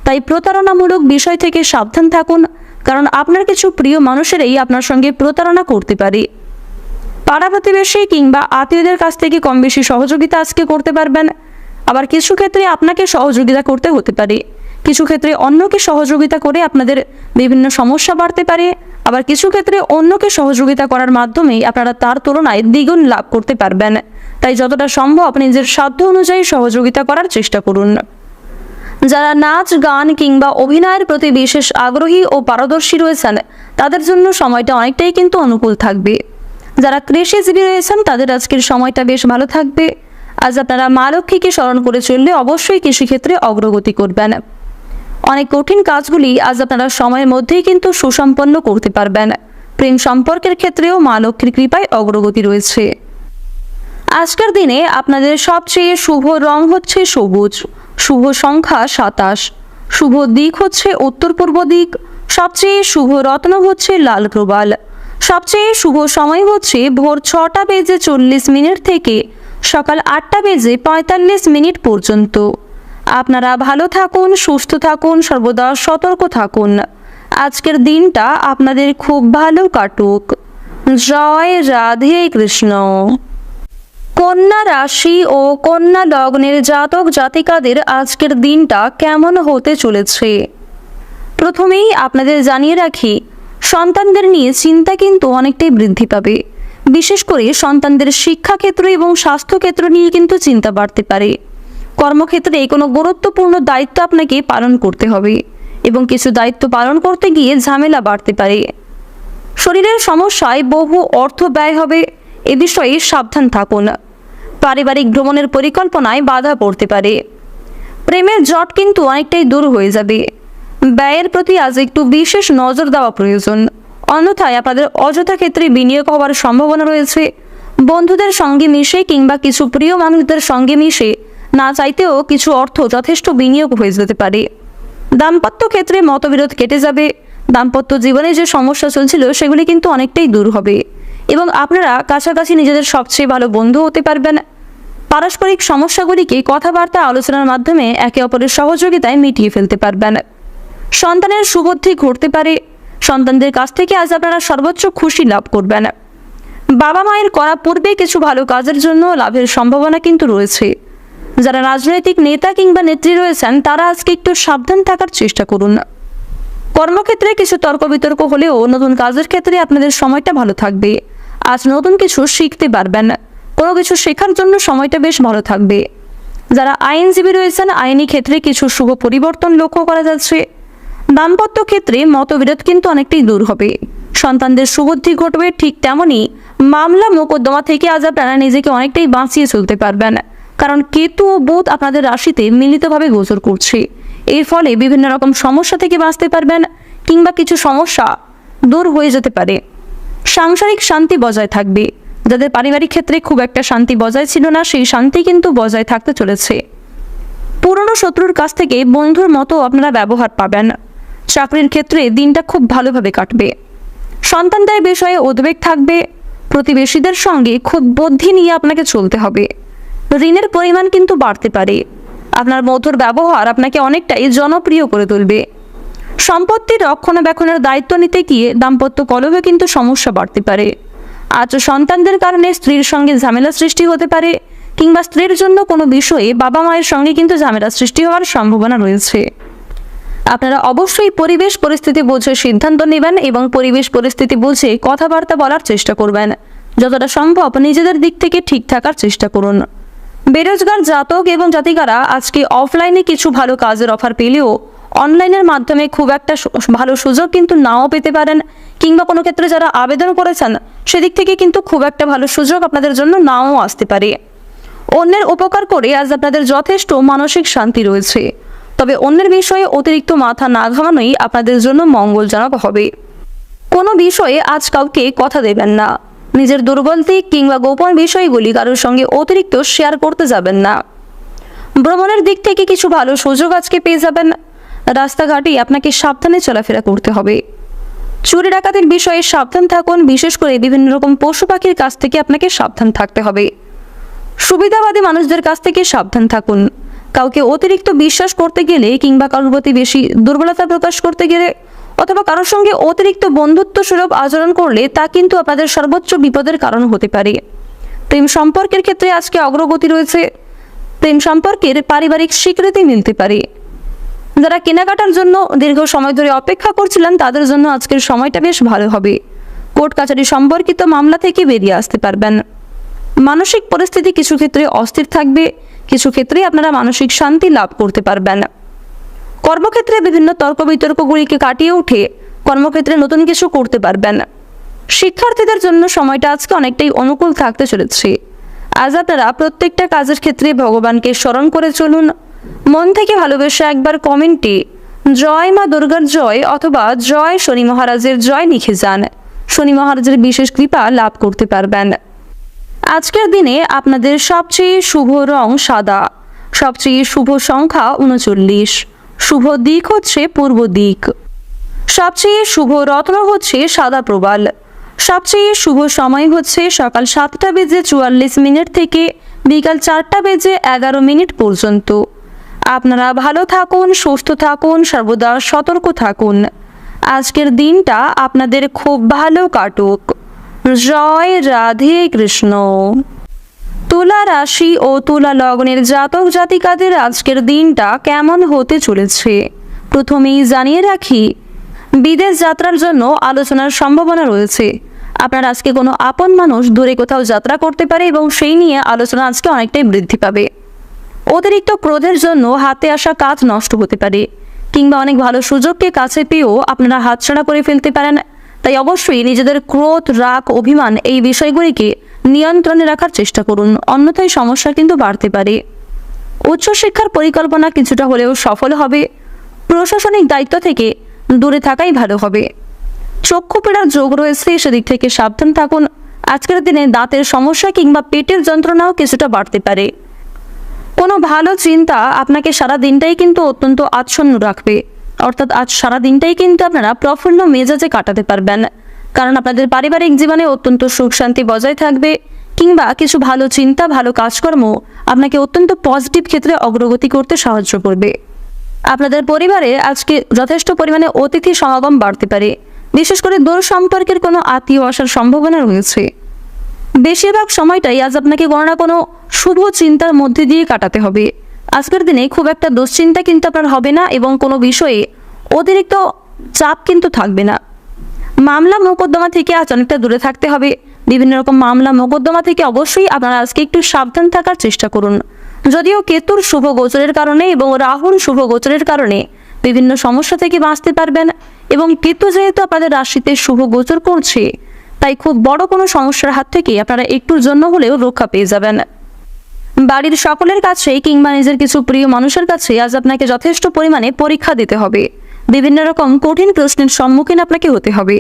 তাই প্রতারণামূলক বিষয় থেকে সাবধান থাকুন, কারণ আপনার কিছু প্রিয় মানুষেরাই আপনার সঙ্গে প্রতারণা করতে পারে। পাড়া প্রতিবেশী কিংবা আত্মীয়দের কাছ থেকে কম বেশি সহযোগিতা আজকে করতে পারবেন। আবার কিছু ক্ষেত্রে আপনাকে সহযোগিতা করতে হতে পারে, কিছু ক্ষেত্রে অন্যকে সহযোগিতা করে আপনাদের বিভিন্ন সমস্যা বাড়তে পারে। আবার কিছু ক্ষেত্রে অন্যকে সহযোগিতা করার মাধ্যমেই আপনারা তার তুলনায় দ্বিগুণ লাভ করতে পারবেন। তাই যতটা সম্ভব নিজের সাধ্য অনুযায়ী সহযোগিতা করার চেষ্টা করুন। যারা নাচ গান কিংবা অভিনয়ের প্রতি বিশেষ আগ্রহী ও পারদর্শী রয়েছেন তাদের জন্য সময়টা অনেকটাই কিন্তু অনুকূল থাকবে। যারা কৃষিজীবী রয়েছেন তাদের আজকের সময়টা বেশ ভালো থাকবে। আজ আপনারা মা লক্ষ্মীকে স্মরণ করে চললে অবশ্যই কৃষিক্ষেত্রে অগ্রগতি করবেন। অনেক কঠিন কাজগুলি আজ আপনারা সময়ের মধ্যেই কিন্তু সুসম্পন্ন করতে পারবেন। প্রেম সম্পর্কের ক্ষেত্রেও মা লক্ষ্মীর কৃপায় অগ্রগতি রয়েছে। আজকের দিনে আপনাদের সবচেয়ে শুভ রং হচ্ছে সবুজ, শুভ সংখ্যা 27, শুভ দিক হচ্ছে উত্তর পূর্ব দিক, সবচেয়ে শুভ রত্ন হচ্ছে লাল প্রবাল, সবচেয়ে শুভ সময় হচ্ছে ভোর 6টা বেজে 40 মিনিট থেকে সকাল 8টা বেজে 45 মিনিট পর্যন্ত। আপনারা ভালো থাকুন, সুস্থ থাকুন, সর্বদা সতর্ক থাকুন। আজকের দিনটা আপনাদের খুব ভালো কাটুক। জয় রাধে কৃষ্ণ। কন্যা রাশি ও কন্যা লগ্নের জাতক জাতিকাদের আজকের দিনটা কেমন হতে চলেছে? প্রথমেই আপনাদের জানিয়ে রাখি, সন্তানদের নিয়ে চিন্তা কিন্তু অনেকটাই বৃদ্ধি পাবে। বিশেষ করে সন্তানদের শিক্ষাক্ষেত্র এবং স্বাস্থ্যক্ষেত্র নিয়ে কিন্তু চিন্তা বাড়তে পারে। কর্মক্ষেত্রে কোনো গুরুত্বপূর্ণ দায়িত্ব আপনাকে পালন করতে হবে এবং কিছু দায়িত্ব পালন করতে গিয়ে ঝামেলা বাড়তে পারে। শরীরের সমস্যায় বহু অর্থ ব্যয় হবে, এ বিষয়ে সাবধান থাকুন। পারিবারিক ভ্রমণের পরিকল্পনায় বাধা পড়তে পারে। প্রেমের জট কিন্তু অনেকটাই দূর হয়ে যাবে। ব্যয়ের প্রতি আজ একটু বিশেষ নজর দেওয়া প্রয়োজন, অন্যথায় আপনাদের অযথা ক্ষেত্রে বিনিয়োগ হওয়ার সম্ভাবনা রয়েছে। বন্ধুদের সঙ্গে মিশে কিংবা কিছু প্রিয় মানুষদের সঙ্গে মিশে না চাইতেও কিছু অর্থ যথেষ্ট বিনিয়োগ হয়ে যেতে পারে। দাম্পত্য ক্ষেত্রে মতবিরোধ কেটে যাবে। দাম্পত্য জীবনে যে সমস্যা চলছিল সেগুলি কিন্তু অনেকটাই দূর হবে এবং আপনারা কাছাকাছি নিজেদের সবচেয়ে ভালো বন্ধু হতে পারবেন। পারস্পরিক সমস্যাগুলিকে কথাবার্তা আলোচনার মাধ্যমে একে অপরের সহযোগিতায় মিটিয়ে ফেলতে পারবেন। সন্তানের সুবুদ্ধি ঘটতে পারে। সন্তানদের কাছ থেকে আজ আপনারা সর্বোচ্চ খুশি লাভ করবেন। বাবা মায়ের করা পূর্বে কিছু ভালো কাজের জন্য লাভের সম্ভাবনা কিন্তু রয়েছে। যারা রাজনৈতিক নেতা কিংবা নেত্রী রয়েছেন তারা আজকে একটু সাবধান থাকার চেষ্টা করুন। কর্মক্ষেত্রে কিছু তর্ক বিতর্ক হলেও নতুন কাজের ক্ষেত্রে আপনাদের সময়টা ভালো থাকবে। আজ নতুন কিছু শিখতে পারবেন। কোনো কিছু শেখার জন্য সময়টা বেশ ভালো থাকবে। যারা আইনজীবী রয়েছেন আইনি ক্ষেত্রে কিছু শুভ পরিবর্তন লক্ষ্য করা যাচ্ছে। দাম্পত্য ক্ষেত্রে মতবিরোধ কিন্তু অনেকটাই দূর হবে। সন্তানদের সুবুদ্ধি ঘটবে। ঠিক তেমনই মামলা মোকদ্দমা থেকে আজ আপনারা নিজেকে অনেকটাই বাঁচিয়ে চলতে পারবেন, কারণ কেতু ও বুধ আপনাদের রাশিতে মিলিতভাবে গোচর করছে। এর ফলে বিভিন্ন রকম সমস্যা থেকে বাঁচতে পারবেন কিংবা কিছু সমস্যা দূর হয়ে যেতে পারে। সাংসারিক শান্তি বজায় থাকবে। যাদের পারিবারিক ক্ষেত্রে খুব একটা শান্তি বজায় ছিল না, সেই শান্তি কিন্তু বজায় থাকতে চলেছে। পুরনো শত্রুর কাছ থেকে বন্ধুর মতো আপনারা ব্যবহার পাবেন। চাকরির ক্ষেত্রে দিনটা খুব ভালোভাবে কাটবে। সন্তানদের বিষয়ে উদ্বেগ থাকবে। প্রতিবেশীদের সঙ্গে খুব বুদ্ধি নিয়ে আপনাকে চলতে হবে। ঋণের পরিমাণ কিন্তু বাড়তে পারে। আপনার মধুর ব্যবহার আপনাকে অনেকটাই জনপ্রিয় করে তুলবে। সম্পত্তির রক্ষণাবেক্ষণের দায়িত্ব নিতে গিয়ে দাম্পত্য কলহে কিন্তু সমস্যা বাড়তে পারে। আজ সন্তানদের কারণে স্ত্রীর সঙ্গে ঝামেলা সৃষ্টি হতে পারে কিংবা স্ত্রীর জন্য কোনো বিষয়ে বাবা মায়ের সঙ্গে কিন্তু ঝামেলা সৃষ্টি হওয়ার সম্ভাবনা রয়েছে। আপনারা অবশ্যই পরিবেশ পরিস্থিতি বুঝে সিদ্ধান্ত নেবেন এবং পরিবেশ পরিস্থিতি বুঝে কথাবার্তা বলার চেষ্টা করবেন। যতটা সম্ভব নিজেদের দিক থেকে ঠিক থাকার চেষ্টা করুন। বেরোজগার জাতক এবং জাতিকারা আজকে অফলাইনে কিছু ভালো কাজের অফার পেলেও অনলাইনের মাধ্যমে খুব একটা ভালো সুযোগ কিন্তু নাও পেতে পারেন, কিংবা কোনো ক্ষেত্রে যারা আবেদন করেছেন সেদিক থেকে কিন্তু খুব একটা ভালো সুযোগ আপনাদের জন্য নাও আসতে পারে। অন্যের উপকার করে আজ আপনাদের যথেষ্ট মানসিক শান্তি রয়েছে, তবে অন্যের বিষয়ে অতিরিক্ত মাথা না ঘামানোই আপনাদের জন্য মঙ্গলজনক হবে। কোনো বিষয়ে আজ কাউকে কথা দেবেন না। নিজের দুর্বল দিক কিংবা গোপন বিষয়গুলি কারোর সঙ্গে অতিরিক্ত শেয়ার করতে যাবেন না। ভ্রমণের দিক থেকে কিছু ভালো সুযোগ আজকে পেয়ে যাবেন। রাস্তাঘাটে আপনাকে সাবধানে চলাফেরা করতে হবে। চুরি ডাকাতির বিষয়ে সাবধান থাকুন, বিশেষ করে বিভিন্ন রকম পশু পাখির কাছ থেকে আপনাকে সাবধান থাকতে হবে। সুবিধাবাদী মানুষদের কাছ থেকে সাবধান থাকুন। কাউকে অতিরিক্ত বিশ্বাস করতে গেলে কিংবা কারোর প্রতি বেশি দুর্বলতা প্রকাশ করতে গেলে অথবা কারোর সঙ্গে অতিরিক্ত বন্ধুত্ব সুলভ আচরণ করলে তা কিন্তু আপনাদের সর্বোচ্চ বিপদের কারণ হতে পারে। প্রেম সম্পর্কের ক্ষেত্রে আজকে অগ্রগতি রয়েছে। প্রেম সম্পর্কের পারিবারিক স্বীকৃতি মিলতে পারে। যারা কেনাকাটার জন্য দীর্ঘ সময় ধরে অপেক্ষা করছিলেন তাদের জন্য আজকের সময়টা বেশ ভালো হবে। কোর্ট কাছারি সম্পর্কিত মামলা থেকে বেরিয়ে আসতে পারবেন। মানসিক পরিস্থিতি কিছু ক্ষেত্রে অস্থির থাকবে, কিছু ক্ষেত্রে আপনারা মানসিক শান্তি লাভ করতে পারবেন। কর্মক্ষেত্রে বিভিন্ন তর্ক বিতর্কগুলিকে কাটিয়ে উঠে কর্মক্ষেত্রে নতুন কিছু করতে পারবেন। শিক্ষার্থীদের জন্য সময়টা আজকে অনেকটাই অনুকূল থাকতে চলেছে। আজ আপনারা প্রত্যেকটা কাজের ক্ষেত্রে ভগবানকে স্মরণ করে চলুন। মন থেকে ভালোবেসে একবার কমেন্টে জয় মা দুর্গার জয় অথবা জয় শনি মহারাজের জয় লিখে যান। শনি মহারাজের বিশেষ কৃপা লাভ করতে পারবেন। আজকের দিনে আপনাদের সবচেয়ে শুভ রং সাদা, সবচেয়ে শুভ সংখ্যা 39, শুভ দিক হচ্ছে পূর্ব দিক, সবচেয়ে শুভ রত্ন হচ্ছে সাদা প্রবাল, সবচেয়ে শুভ সময় হচ্ছে সকাল 7:44 থেকে বিকাল 4:11 পর্যন্ত। আপনারা ভালো থাকুন, সুস্থ থাকুন, সর্বদা সতর্ক থাকুন। আজকের দিনটা আপনাদের খুব ভালো কাটুক। জয় রাধে কৃষ্ণ। তুলা রাশি ও তুলা লগ্নের জাতক জাতিকাদের আজকের দিনটা কেমন হতে চলেছে প্রথমেই জানিয়ে রাখি, বিদেশ যাত্রার জন্য আলোচনার সম্ভাবনা রয়েছে। আপনার আজকে কোনো আপন মানুষ দূরে কোথাও যাত্রা করতে পারে এবং সেই নিয়ে আলোচনা আজকে অনেকটাই বৃদ্ধি পাবে। অতিরিক্ত ক্রোধের জন্য হাতে আসা কাজ নষ্ট হতে পারে, কিংবা অনেক ভালো সুযোগকে কাছে পেয়েও আপনারা হাতছাড়া করে ফেলতে পারেন। তাই অবশ্যই নিজেদের ক্রোধ, রাগ, অভিমান এই বিষয়গুলিকে নিয়ন্ত্রণে রাখার চেষ্টা করুন, অন্যথায় সমস্যা কিন্তু বাড়তে পারে। উচ্চশিক্ষার পরিকল্পনা কিছুটা হলেও সফল হবে। প্রশাসনিক দায়িত্ব থেকে দূরে থাকাই ভালো হবে। চক্ষু পীড়ার যোগ রয়েছে, সেদিক থেকে সাবধান থাকুন। আজকের দিনে দাঁতের সমস্যা কিংবা পেটের যন্ত্রণাও কিছুটা বাড়তে পারে। কোনো ভালো চিন্তা আপনাকে সারা দিনটাই কিন্তু অত্যন্ত আচ্ছন্ন রাখবে, অর্থাৎ আজ সারা দিনটাই কিন্তু আপনারা প্রফুল্ল মেজাজে কাটাতে পারবেন, কারণ আপনাদের পারিবারিক জীবনে অত্যন্ত সুখ শান্তি বজায় থাকবে, কিংবা কিছু ভালো চিন্তা, ভালো কাজকর্ম আপনাকে অত্যন্ত পজিটিভ ক্ষেত্রে অগ্রগতি করতে সাহায্য করবে। আপনাদের পরিবারে আজকে যথেষ্ট পরিমাণে অতিথি সমাগম বাড়তে পারে, বিশেষ করে দূর সম্পর্কের কোনো আত্মীয় আসার সম্ভাবনা রয়েছে। বেশিরভাগ সময়টাই আজ আপনাকে কোনো না কোনো শুভ চিন্তার মধ্যে দিয়ে কাটাতে হবে। আজকের দিনে খুব একটা দুশ্চিন্তা কিন্তু আপনার হবে না এবং কোনো বিষয়ে অতিরিক্ত চাপ কিন্তু থাকবে না। মামলা মোকদ্দমা থেকে আজ অনেকটা দূরে থাকতে হবে। বিভিন্ন রকম মামলা মোকদ্দমা থেকে অবশ্যই আপনারা আজকে একটু সাবধান থাকার চেষ্টা করুন। যদিও কেতুর শুভ গোচরের কারণে এবং রাহুর শুভ গোচরের কারণে বিভিন্ন সমস্যা থেকে বাঁচতে পারবেন, এবং কেতু যেহেতু আপনাদের রাশিতে শুভ গোচর করছে, তাই খুব বড় কোনো সমস্যার হাত থেকে আপনারা একটুর জন্য হলেও রক্ষা পেয়ে যাবেন। বাড়ির সকলের কাছে কিংবা নিজের কিছু প্রিয় মানুষের কাছে আজ আপনাকে যথেষ্ট পরিমাণে পরীক্ষা দিতে হবে। বিভিন্ন রকম কঠিন প্রশ্নের সম্মুখীন আপনাকে হতে হবে।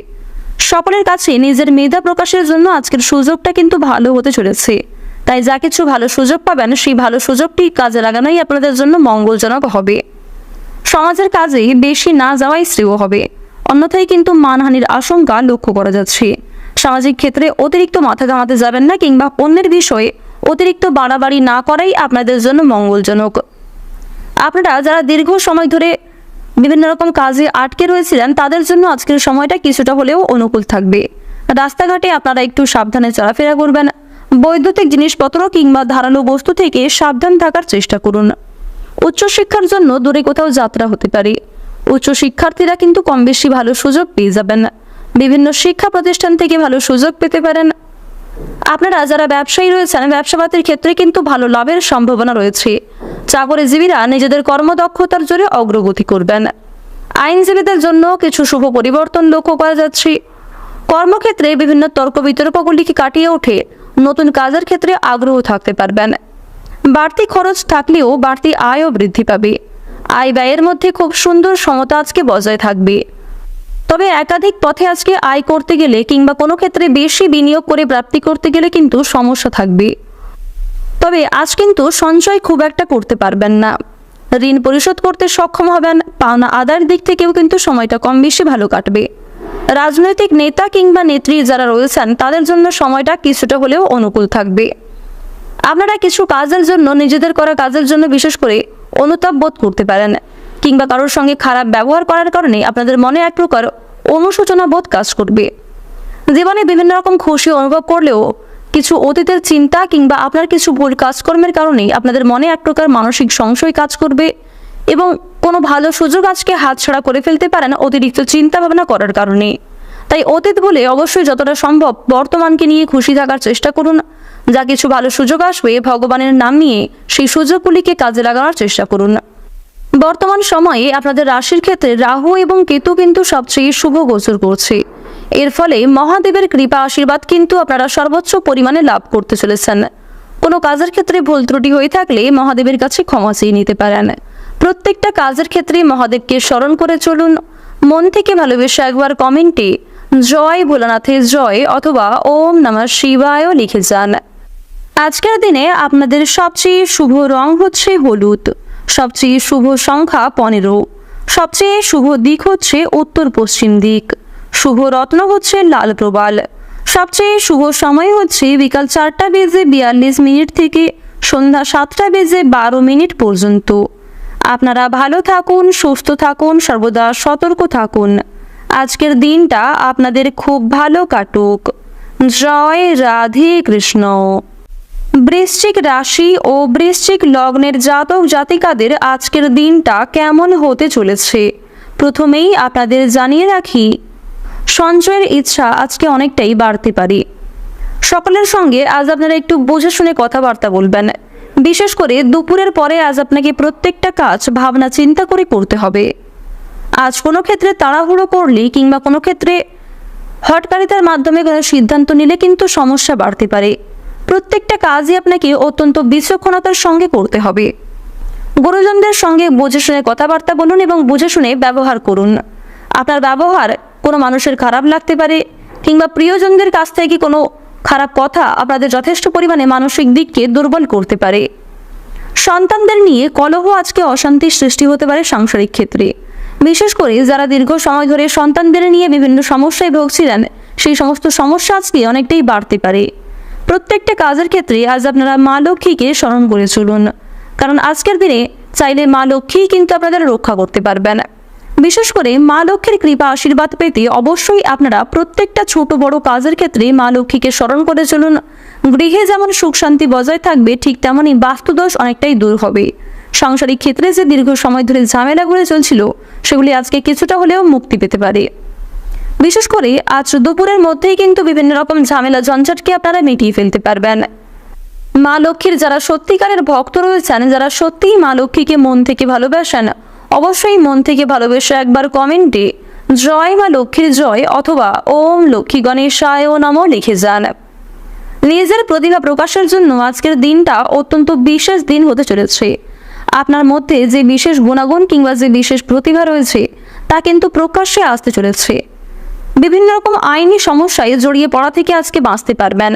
সকলের কাছে নিজের মেধা প্রকাশের জন্য আজকের সুযোগটা কিন্তু ভালো হতে চলেছে। তাই যা কিছু ভালো সুযোগ পাবেন সেই ভালো সুযোগটি কাজে লাগানোই আপনাদের জন্য মঙ্গলজনক হবে। সমাজের কাজে বেশি না যাওয়াই শ্রেয় হবে, অন্যথায় কিন্তু মানহানির আশঙ্কা লক্ষ্য করা যাচ্ছে। সামাজিক ক্ষেত্রে অতিরিক্ত মাথা ঘামাতে যাবেন না, কিংবা অন্যের বিষয়ে অতিরিক্ত বাড়াবাড়ি না করাই আপনাদের জন্য মঙ্গলজনক। আপনারা যারা দীর্ঘ সময় ধরে বিভিন্ন রকম কাজে আটকে রয়েছিলেন তাদের জন্য আজকের সময়টা কিছুটা হলেও অনুকূল থাকবে। রাস্তাঘাটে আপনারা একটু সাবধানে চলাফেরা করবেন। বৈদ্যুতিক জিনিসপত্র কিংবা ধারালো বস্তু থেকে সাবধান থাকার চেষ্টা করুন। উচ্চশিক্ষার জন্য দূরে কোথাও যাত্রা হতে পারে। উচ্চ শিক্ষার্থীরা কিন্তু কম বেশি ভালো সুযোগ পেয়ে যাবেন। বিভিন্ন শিক্ষা প্রতিষ্ঠান থেকে ভালো সুযোগ পেতে পারেন। আপনারা যারা ব্যবসায়ী রয়েছেন, ব্যবসাপাতির ক্ষেত্রে কিন্তু ভালো লাভের সম্ভাবনা রয়েছে। চাকরিজীবীরা নিজেদের কর্মদক্ষতার জোরে অগ্রগতি করবেন। আইনজীবীদের জন্য কিছু শুভ পরিবর্তন লক্ষ্য করা যাচ্ছে। কর্মক্ষেত্রে বিভিন্ন তর্ক বিতর্কগুলিকে কাটিয়ে উঠে নতুন কাজের ক্ষেত্রে আগ্রহ থাকতে পারবেন। বাড়তি খরচ থাকলেও বাড়তি আয়ও বৃদ্ধি পাবে। আয় ব্যয়ের মধ্যে খুব সুন্দর সমতা আজকে বজায় থাকবে। তবে একাধিক পথে আজকে আয় করতে গেলে কিংবা কোনো ক্ষেত্রে বেশি বিনিয়োগ করে প্রাপ্তি করতে গেলে কিন্তু সমস্যা থাকবে। তবে আজ কিন্তু সঞ্চয় খুব একটা করতে পারবেন না। ঋণ পরিশোধ করতে সক্ষম হবেন। পাওনা আদায়ের দিক থেকেও কিন্তু সময়টা কম বেশি ভালো কাটবে। রাজনৈতিক নেতা কিংবা নেত্রী যারা রয়েছেন তাদের জন্য সময়টা কিছুটা হলেও অনুকূল থাকবে। আপনারা কিছু কাজের জন্য, নিজেদের করা কাজের জন্য বিশেষ করে অনুতাপ বোধ করতে পারেন, কিংবা কারোর সঙ্গে খারাপ ব্যবহার করার কারণে আপনাদের মনে এক প্রকার অনুশোচনা বোধ কাজ করবে। জীবনে বিভিন্ন রকম খুশি অনুভব করলেও কিছু অতীতের চিন্তা কিংবা আপনার কিছু ভুল কাজকর্মের কারণেই আপনাদের মনে এক প্রকার মানসিক সংশয় কাজ করবে এবং কোনো ভালো সুযোগ আজকে হাতছাড়া করে ফেলতে পারেন অতিরিক্ত চিন্তা ভাবনা করার কারণে। তাই অতীত বলে অবশ্যই যতটা সম্ভব বর্তমানকে নিয়ে খুশি থাকার চেষ্টা করুন। যা কিছু ভালো সুযোগ আসবে ভগবানের নাম নিয়ে সেই সুযোগগুলিকে কাজে লাগানোর চেষ্টা করুন। বর্তমান সময়ে আপনাদের রাশির ক্ষেত্রে রাহু এবং কেতু কিন্তু সবচেয়ে শুভ গোচর করছে। এর ফলে মহাদেবের কৃপা আশীর্বাদ কিন্তু আপনারা সর্বোচ্চ পরিমাণে লাভ করতে চলেছেন। কোনো কাজের ক্ষেত্রে ভুল ত্রুটি হয়ে থাকলে মহাদেবের কাছে ক্ষমা চেয়ে নিতে পারেন। প্রত্যেকটা কাজের ক্ষেত্রে মহাদেবকে স্মরণ করে চলুন। মন থেকে ভালোবেসে একবার কমেন্টে জয় ভোলানাথের জয় অথবা ওম নমঃ শিবায় লিখে যান। আজকের দিনে আপনাদের সবচেয়ে শুভ রং হচ্ছে হলুদ, সবচেয়ে শুভ সংখ্যা 15, সবচেয়ে শুভ দিক হচ্ছে উত্তর পশ্চিম দিক, শুভ রত্ন হচ্ছে লাল প্রবাল, সবচেয়ে শুভ সময় হচ্ছে বিকাল 4:42 থেকে সন্ধ্যা 7:12 পর্যন্ত। আপনারা ভালো থাকুন, সুস্থ থাকুন, সর্বদা সতর্ক থাকুন। আজকের দিনটা আপনাদের খুব ভালো কাটুক। জয় রাধে কৃষ্ণ। বৃশ্চিক রাশি ও বৃশ্চিক লগ্নের জাতক জাতিকাদের আজকের দিনটা কেমন হতে চলেছে প্রথমেই আপনাদের জানিয়ে রাখি, সঞ্চয়ের ইচ্ছা আজকে অনেকটাই বাড়তে পারে। সকলের সঙ্গে আজ আপনারা একটু বুঝে শুনে কথাবার্তা বলবেন। বিশেষ করে দুপুরের পরে আজ আপনাকে প্রত্যেকটা কাজ ভাবনা চিন্তা করে করতে হবে। আজ কোনো ক্ষেত্রে তাড়াহুড়ো করলে কিংবা কোনো ক্ষেত্রে হটকারিতার মাধ্যমে কোনো সিদ্ধান্ত নিলে কিন্তু সমস্যা বাড়তে পারে। প্রত্যেকটা কাজই আপনাকে অত্যন্ত বিচক্ষণতার সঙ্গে করতে হবে। গুরুজনদের সঙ্গে বুঝে শুনে কথাবার্তা বলুন এবং বুঝে শুনে ব্যবহার করুন। আপনার ব্যবহার কোনো মানুষের খারাপ লাগতে পারে কিংবা প্রিয়জনদের কাছ থেকে কোনো খারাপ কথা আপনাদের যথেষ্ট পরিমাণে মানসিক দিককে দুর্বল করতে পারে। সন্তানদের নিয়ে কলহ আজকে অশান্তির সৃষ্টি হতে পারে সাংসারিক ক্ষেত্রে। বিশেষ করে যারা দীর্ঘ সময় ধরে সন্তানদের নিয়ে বিভিন্ন সমস্যায় ভুগছিলেন, সেই সমস্ত সমস্যা আজকে অনেকটাই বাড়তে পারে। প্রত্যেকটা কাজের ক্ষেত্রে আজ আপনারা মা লক্ষ্মীকে স্মরণ করে চলুন, কারণ আজকের দিনে চাইলে মা লক্ষ্মী কিন্তু আপনাদের রক্ষা করতে পারবেন। বিশেষ করে মা লক্ষ্মীর কৃপা আশীর্বাদ পেতে অবশ্যই আপনারা প্রত্যেকটা ছোট বড় কাজের ক্ষেত্রে মা লক্ষ্মীকে স্মরণ করে চলুন। গৃহে যেমন সুখ শান্তি বজায় থাকবে, ঠিক তেমনই বাস্তুদোষ অনেকটাই দূর হবে। সাংসারিক ক্ষেত্রে যে দীর্ঘ সময় ধরে ঝামেলাগুলো চলছিল, সেগুলি আজকে কিছুটা হলেও মুক্তি পেতে পারে। বিশেষ করে আজ দুপুরের মধ্যেই কিন্তু বিভিন্ন রকম ঝামেলা ঝঞ্ঝাটকে আপনারা মিটিয়ে ফেলতে পারবেন। মা লক্ষ্মীর যারা সত্যিকারের ভক্ত রয়েছেন, যারা সত্যিই মা লক্ষ্মীকে মন থেকে ভালোবাসেন, অবশ্যই মন থেকে ভালোবেসে একবার কমেন্টে জয় মা লক্ষ্মীর জয় অথবা ওম লক্ষ্মী গণেশায় নমঃ লিখে যান। নিজের প্রতিভা প্রকাশের জন্য আজকের দিনটা অত্যন্ত বিশেষ দিন হতে চলেছে। আপনার মধ্যে যে বিশেষ গুণাগুণ কিংবা যে বিশেষ প্রতিভা রয়েছে তা কিন্তু প্রকাশ্যে আসতে চলেছে। বিভিন্ন রকম আইনি সমস্যায় জড়িয়ে পড়া থেকে আজকে বাঁচতে পারবেন,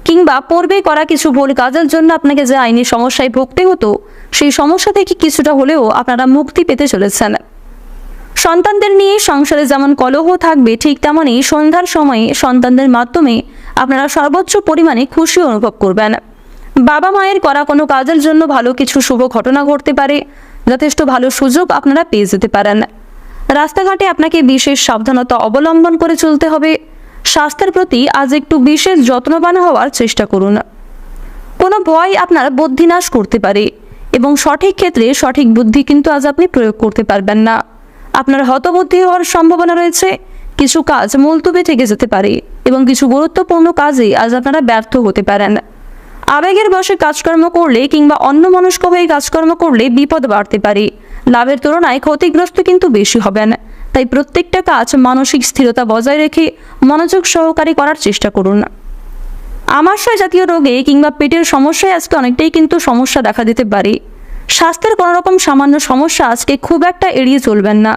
কিংবা পূর্বে করা কিছু ভুল কাজের জন্য আপনাকে যে আইনি সমস্যায় ভুগতে হতো, সেই সমস্যা থেকে কিছুটা হলেও আপনারা মুক্তি পেতে চলেছেন। সন্তানদের নিয়ে সংসারে যেমন কলহ থাকবে, ঠিক তেমনই সন্ধ্যার সময়ে সন্তানদের মাধ্যমে আপনারা সর্বোচ্চ পরিমাণে খুশি অনুভব করবেন। বাবা মায়ের করা কোনো কাজের জন্য ভালো কিছু শুভ ঘটনা ঘটতে পারে, যথেষ্ট ভালো সুযোগ আপনারা পেয়ে যেতে পারেন। রাস্তাঘাটে আপনাকে বিশেষ সাবধানতা অবলম্বন করে চলতে হবে। স্বাস্থ্যের প্রতি আজ একটু বিশেষ যত্নবান হওয়ার চেষ্টা করুন। কোনো ভয় আপনার বুদ্ধিনাশ করতে পারে এবং সঠিক ক্ষেত্রে সঠিক বুদ্ধি কিন্তু আজ আপনি প্রয়োগ করতে পারবেন না। আপনার হতবুদ্ধি হওয়ার সম্ভাবনা রয়েছে। কিছু কাজ মুলতুবি থেকে যেতে পারে এবং কিছু গুরুত্বপূর্ণ কাজে আজ আপনারা ব্যর্থ হতে পারেন। আবেগের বশে কাজকর্ম করলে কিংবা অন্যমনস্ক হয়ে কাজকর্ম করলে বিপদ বাড়তে পারে। লাভের তুলনায় ক্ষতিগ্রস্ত কিন্তু বেশি হবেন। তাই প্রত্যেকটা কাজ মানসিক স্থিরতা বজায় রেখে মনোযোগ সহকারে করার চেষ্টা করুন। আমাশয় জাতীয় রোগে কিংবা পেটের সমস্যায় আজকে অনেকটাই কিন্তু সমস্যা দেখা দিতে পারে। স্বাস্থ্যের কোনো রকম সামান্য সমস্যা আজকে খুব একটা এড়িয়ে চলবেন না।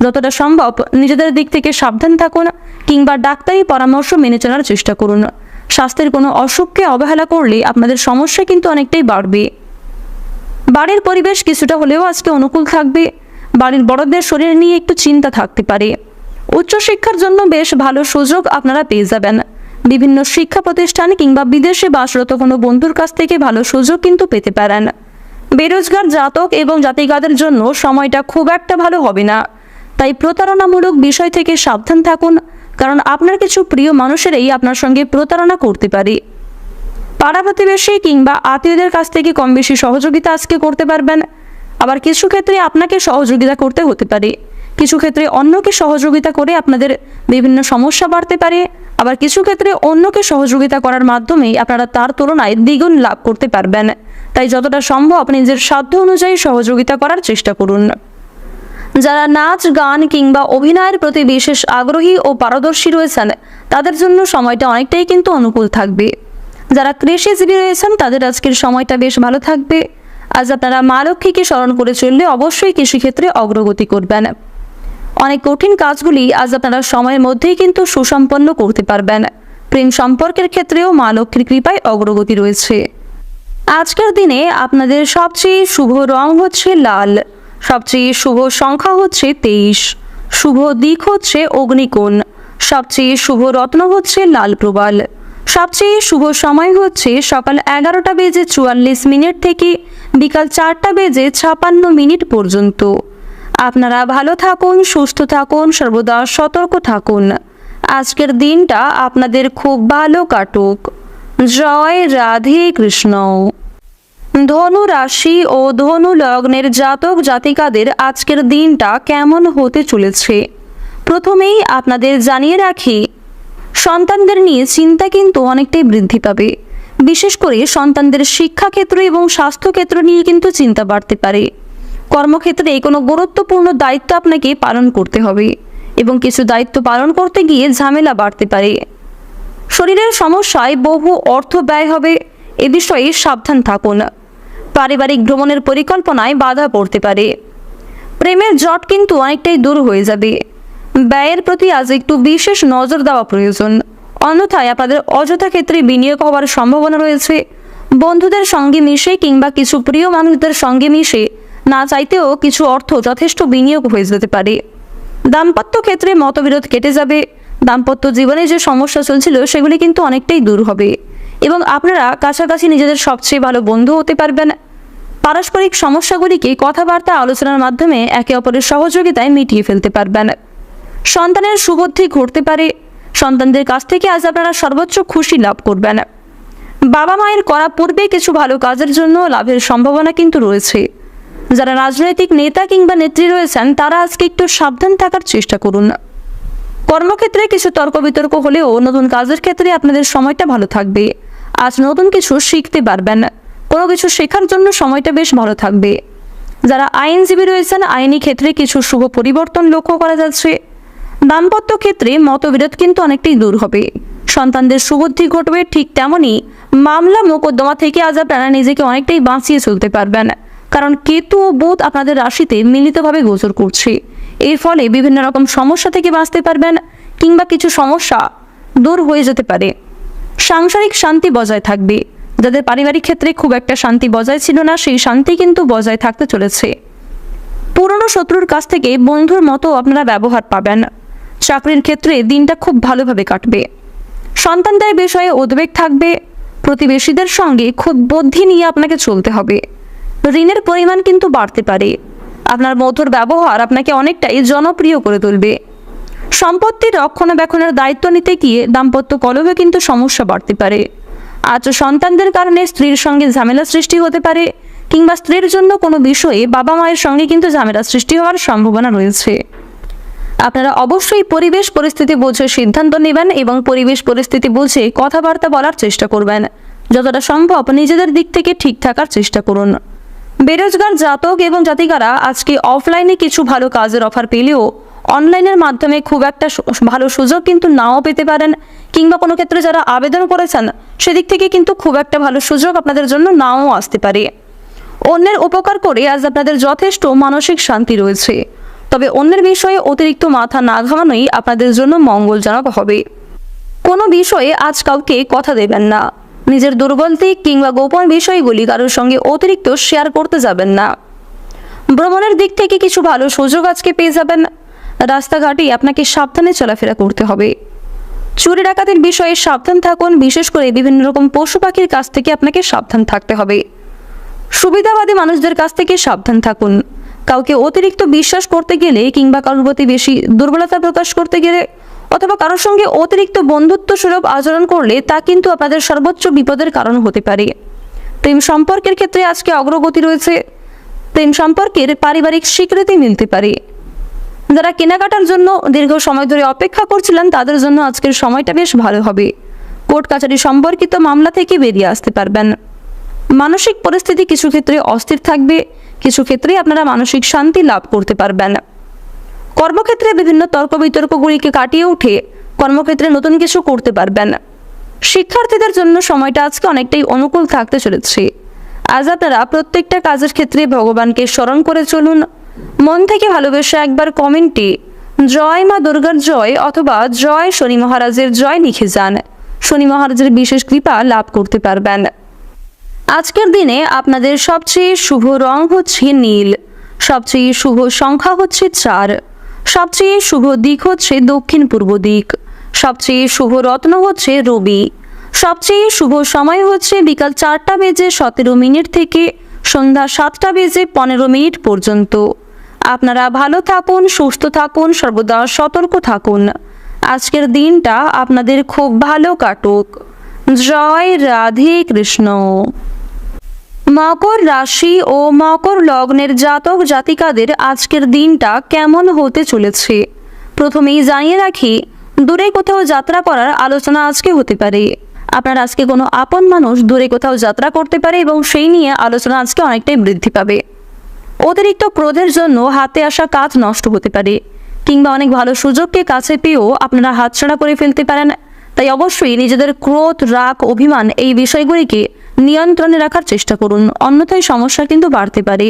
যতটা সম্ভব নিজেদের দিক থেকে সাবধান থাকুন কিংবা ডাক্তারি পরামর্শ মেনে চলার চেষ্টা করুন। স্বাস্থ্যের কোনো অসুখকে অবহেলা করলে আপনাদের সমস্যা কিন্তু অনেকটাই বাড়বে। বাড়ির পরিবেশ কিছুটা হলেও আজকে অনুকূল থাকবে। বাড়ির বড়দের শরীর নিয়ে একটু চিন্তা থাকতে পারে। উচ্চশিক্ষার জন্য বেশ ভালো সুযোগ আপনারা পেয়ে যাবেন। বিভিন্ন শিক্ষা প্রতিষ্ঠান কিংবা বিদেশে বাসরত কোনো বন্ধুর কাছ থেকে ভালো সুযোগ কিন্তু পেতে পারেন। বেরোজগার জাতক এবং জাতিকাদের জন্য সময়টা খুব একটা ভালো হবে না। তাই প্রতারণামূলক বিষয় থেকে সাবধান থাকুন, কারণ আপনার কিছু প্রিয় মানুষেরাই আপনার সঙ্গে প্রতারণা করতে পারে। পাড়া প্রতিবেশী কিংবা আত্মীয়দের কাছ থেকে কম বেশি সহযোগিতা আজকে করতে পারবেন। আবার কিছু ক্ষেত্রে আপনাকে সহযোগিতা করতে হতে পারে। কিছু ক্ষেত্রে অন্যকে সহযোগিতা করে আপনাদের বিভিন্ন সমস্যা বাড়তে পারে। আবার কিছু ক্ষেত্রে অন্যকে সহযোগিতা করার মাধ্যমে আপনারা তার তুলনায় দ্বিগুণ লাভ করতে পারবেন। তাই যতটা সম্ভব নিজের সাধ্য অনুযায়ী সহযোগিতা করার চেষ্টা করুন। যারা নাচ গান কিংবা অভিনয়ের প্রতি বিশেষ আগ্রহী ও পারদর্শী রয়েছেন তাদের জন্য সময়টা অনেকটাই কিন্তু অনুকূল থাকবে। যারা কৃষিজীবী রয়েছেন তাদের আজকের সময়টা বেশ ভালো থাকবে। আজ আপনারা মা লক্ষ্মীকে স্মরণ করে চললে অবশ্যই কৃষিক্ষেত্রে অগ্রগতি করবেন। অনেক কঠিন কাজগুলি আজ আপনারা সময়ের মধ্যেই কিন্তু সুসম্পন্ন করতে পারবেন। প্রেম সম্পর্কের ক্ষেত্রেও মা লক্ষ্মীর কৃপায় অগ্রগতি রয়েছে। আজকের দিনে আপনাদের সবচেয়ে শুভ রং হচ্ছে লাল, সবচেয়ে শুভ সংখ্যা হচ্ছে 23, শুভ দিক হচ্ছে অগ্নিকোণ, সবচেয়ে শুভ রত্ন হচ্ছে লাল প্রবাল, সবচেয়ে শুভ সময় হচ্ছে সকাল 11:44 থেকে বিকাল 4:56 পর্যন্ত। আপনারা ভালো থাকুন, সুস্থ থাকুন, সর্বদা সতর্ক থাকুন। আজকের দিনটা আপনাদের খুব ভালো কাটুক। জয় রাধে কৃষ্ণ। ধনু রাশি ও ধনু লগ্নের জাতক জাতিকাদের আজকের দিনটা কেমন হতে চলেছে প্রথমেই আপনাদের জানিয়ে রাখি, সন্তানদের নিয়ে চিন্তা কিন্তু অনেকটাই বৃদ্ধি পাবে। বিশেষ করে সন্তানদের শিক্ষাক্ষেত্র এবং স্বাস্থ্যক্ষেত্র নিয়ে কিন্তু চিন্তা বাড়তে পারে। কর্মক্ষেত্রে কোনো গুরুত্বপূর্ণ দায়িত্ব আপনাকে পালন করতে হবে এবং কিছু দায়িত্ব পালন করতে গিয়ে ঝামেলা বাড়তে পারে। শরীরের সমস্যায় বহু অর্থ ব্যয় হবে, এ বিষয়ে সাবধান থাকুন। পারিবারিক ভ্রমণের পরিকল্পনায় বাধা পড়তে পারে। প্রেমের জট কিন্তু অনেকটাই দূর হয়ে যাবে। ব্যয়ের প্রতি আজ একটু বিশেষ নজর দেওয়া প্রয়োজন, অন্যথায় আপনাদের অযথা ক্ষেত্রে বিনিয়োগ হওয়ার সম্ভাবনা রয়েছে। বন্ধুদের সঙ্গে মিশে কিংবা কিছু প্রিয় মানুষদের সঙ্গে মিশে না চাইতেও কিছু অর্থ যথেষ্ট বিনিয়োগ হয়ে যেতে পারে। দাম্পত্য ক্ষেত্রে মতবিরোধ কেটে যাবে। দাম্পত্য জীবনে যে সমস্যা চলছিল সেগুলি কিন্তু অনেকটাই দূর হবে এবং আপনারা কাছাকাছি নিজেদের সবচেয়ে ভালো বন্ধু হতে পারবেন। পারস্পরিক সমস্যাগুলিকে কথাবার্তা আলোচনার মাধ্যমে একে অপরের সহযোগিতায় মিটিয়ে ফেলতে পারবেন। সন্তানের সুবুদ্ধি ঘটতে পারে। সন্তানদের কাছ থেকে আজ আপনারা সর্বোচ্চ খুশি লাভ করবেন। বাবা মায়ের করা পূর্বে কিছু ভালো কাজের জন্য লাভের সম্ভাবনা কিন্তু রয়েছে। যারা রাজনৈতিক নেতা কিংবা নেত্রী রয়েছেন তারা আজকে একটু সাবধান থাকার চেষ্টা করুন। কর্মক্ষেত্রে কিছু তর্ক বিতর্ক হলেও নতুন কাজের ক্ষেত্রে আপনাদের সময়টা ভালো থাকবে। আজ নতুন কিছু শিখতে পারবেন। কোনো কিছু শেখার জন্য সময়টা বেশ ভালো থাকবে। যারা আইনজীবী রয়েছেন আইনি ক্ষেত্রে কিছু শুভ পরিবর্তন লক্ষ্য করা যাচ্ছে। দাম্পত্য ক্ষেত্রে মতবিরোধ কিন্তু অনেকটাই দূর হবে। সন্তানদের সুবুদ্ধি ঘটবে। ঠিক তেমনই মামলা মোকদ্দমা থেকে আজ আপনারা নিজেকে অনেকটাই বাঁচিয়ে চলতে পারবেন, কারণ কেতু ও বুধ আপনাদের রাশিতে মিলিতভাবে গোচর করছে। এর ফলে বিভিন্ন রকম সমস্যা থেকে বাঁচতে পারবেন কিংবা কিছু সমস্যা দূর হয়ে যেতে পারে। সাংসারিক শান্তি বজায় থাকবে। যাদের পারিবারিক ক্ষেত্রে খুব একটা শান্তি বজায় ছিল না, সেই শান্তি কিন্তু বজায় থাকতে চলেছে। পুরনো শত্রুর কাছ থেকে বন্ধুর মতো আপনারা ব্যবহার পাবেন। চাকরির ক্ষেত্রে দিনটা খুব ভালোভাবে কাটবে। সন্তানদের বিষয়ে উদ্বেগ থাকবে। প্রতিবেশীদের সঙ্গে খুব বুদ্ধি নিয়ে আপনাকে চলতে হবে। ঋণের পরিমাণ কিন্তু বাড়তে পারে। আপনার মধুর ব্যবহার আপনাকে অনেকটাই জনপ্রিয় করে তুলবে। সম্পত্তির রক্ষণাবেক্ষণের দায়িত্ব নিতে গিয়ে দাম্পত্য কলহে কিন্তু সমস্যা বাড়তে পারে। আজ সন্তানদের কারণে স্ত্রীর সঙ্গে ঝামেলা সৃষ্টি হতে পারে কিংবা স্ত্রীর জন্য কোনো বিষয়ে বাবা মায়ের সঙ্গে কিন্তু ঝামেলা সৃষ্টি হওয়ার সম্ভাবনা রয়েছে। আপনারা অবশ্যই পরিবেশ পরিস্থিতি বুঝে সিদ্ধান্ত নেবেন এবং পরিবেশ পরিস্থিতি বুঝে কথাবার্তা বলার চেষ্টা করবেন। যতটা সম্ভব নিজেদের দিক থেকে ঠিক থাকার চেষ্টা করুন। বেরোজগার জাতক এবং জাতিকারা আজকে অফলাইনে কিছু ভালো কাজের অফার পেলেও অনলাইনের মাধ্যমে খুব একটা ভালো সুযোগ কিন্তু নাও পেতে পারেন, কিংবা কোনো ক্ষেত্রে যারা আবেদন করেছেন সেদিক থেকে কিন্তু খুব একটা ভালো সুযোগ আপনাদের জন্য নাও আসতে পারে। অন্যের উপকার করে আজ আপনাদের যথেষ্ট মানসিক শান্তি রয়েছে, তবে অন্যের বিষয়ে অতিরিক্ত মাথা না ঘামানোই আপনাদের জন্য মঙ্গলজনক হবে। কোনো বিষয়ে আজ কাউকে কথা দেবেন না। নিজের দুর্বল দিক কিংবা গোপন বিষয়গুলি কারোর সঙ্গে অতিরিক্ত শেয়ার করতে যাবেন না। ভ্রমণের দিক থেকে কিছু ভালো সুযোগ আজকে পেয়ে যাবেন। রাস্তাঘাটে আপনাকে সাবধানে চলাফেরা করতে হবে। চুরি ডাকাতির বিষয়ে সাবধান থাকুন, বিশেষ করে বিভিন্ন রকম পশু পাখির কাছ থেকে আপনাকে সাবধান থাকতে হবে। সুবিধাবাদী মানুষদের কাছ থেকে সাবধান থাকুন। কাউকে অতিরিক্ত বিশ্বাস করতে গেলে কিংবা কারোর প্রতি বেশি দুর্বলতা প্রকাশ করতে গেলে অথবা কারোর সঙ্গে অতিরিক্ত বন্ধুত্ব সুলভ আচরণ করলে তা কিন্তু আপনাদের সর্বোচ্চ বিপদের কারণ হতে পারে। প্রেম সম্পর্কের ক্ষেত্রে আজকে অগ্রগতি রয়েছে। প্রেম সম্পর্কের পারিবারিক স্বীকৃতি মিলতে পারে। যারা কেনাকাটার জন্য দীর্ঘ সময় ধরে অপেক্ষা করছিলেন তাদের জন্য আজকের সময়টা বেশ ভালো হবে। কোর্ট কাছারি সম্পর্কিত মামলা থেকে বেরিয়ে আসতে পারবেন। মানসিক পরিস্থিতি কিছু ক্ষেত্রে অস্থির থাকবে, কিছু ক্ষেত্রে আপনারা মানসিক শান্তি লাভ করতে পারবেন। কর্মক্ষেত্রে বিভিন্ন তর্ক বিতর্কগুলিকে কাটিয়ে উঠে কর্মক্ষেত্রে নতুন কিছু করতে পারবেন। শিক্ষার্থীদের জন্য সময়টা আজকে অনেকটাই অনুকূল থাকতে চলেছে। আজ আপনারা প্রত্যেকটা কাজের ক্ষেত্রে ভগবানকে স্মরণ করে চলুন। মন থেকে ভালোবেসে একবার কমেন্টে জয় মা দুর্গার জয় অথবা জয় শনি মহারাজের জয় লিখে যান। শনি মহারাজের বিশেষ কৃপা লাভ করতে পারবেন। আজকের দিনে আপনাদের সবচেয়ে শুভ রং হচ্ছে নীল, সবচেয়ে শুভ সংখ্যা হচ্ছে 4, সবচেয়ে শুভ দিক হচ্ছে দক্ষিণ পূর্ব দিক, সবচেয়ে শুভ রত্ন হচ্ছে রবি, সবচেয়ে শুভ সময় হচ্ছে বিকাল 4:17 থেকে সন্ধ্যা 7:15 পর্যন্ত। আপনারা ভালো থাকুন, সুস্থ থাকুন, সর্বদা সতর্ক থাকুন। আজকের দিনটা আপনাদের খুব ভালো কাটুক। জয় রাধে কৃষ্ণ। মকর রাশি ও মকর লগ্নের জাতক জাতিকাদের আজকের দিনটা কেমন হতে চলেছে প্রথমেই জানিয়ে রাখি, দূরে কোথাও যাত্রা করার আলোচনা আজকে হতে পারে। আপনার আজকে কোনো আপন মানুষ দূরে কোথাও যাত্রা করতে পারে এবং সেই নিয়ে আলোচনা আজকে অনেকটাই বৃদ্ধি পাবে। অতিরিক্ত ক্রোধের জন্য হাতে আসা কাজ নষ্ট হতে পারে, কিংবা অনেক ভালো সুযোগকে কাছে পেয়েও আপনারা হাতছাড়া করে ফেলতে পারেন। তাই অবশ্যই নিজেদের ক্রোধ, রাগ, অভিমান এই বিষয়গুলিকে নিয়ন্ত্রণে রাখার চেষ্টা করুন, অন্যথায় সমস্যা কিন্তু বাড়তে পারে।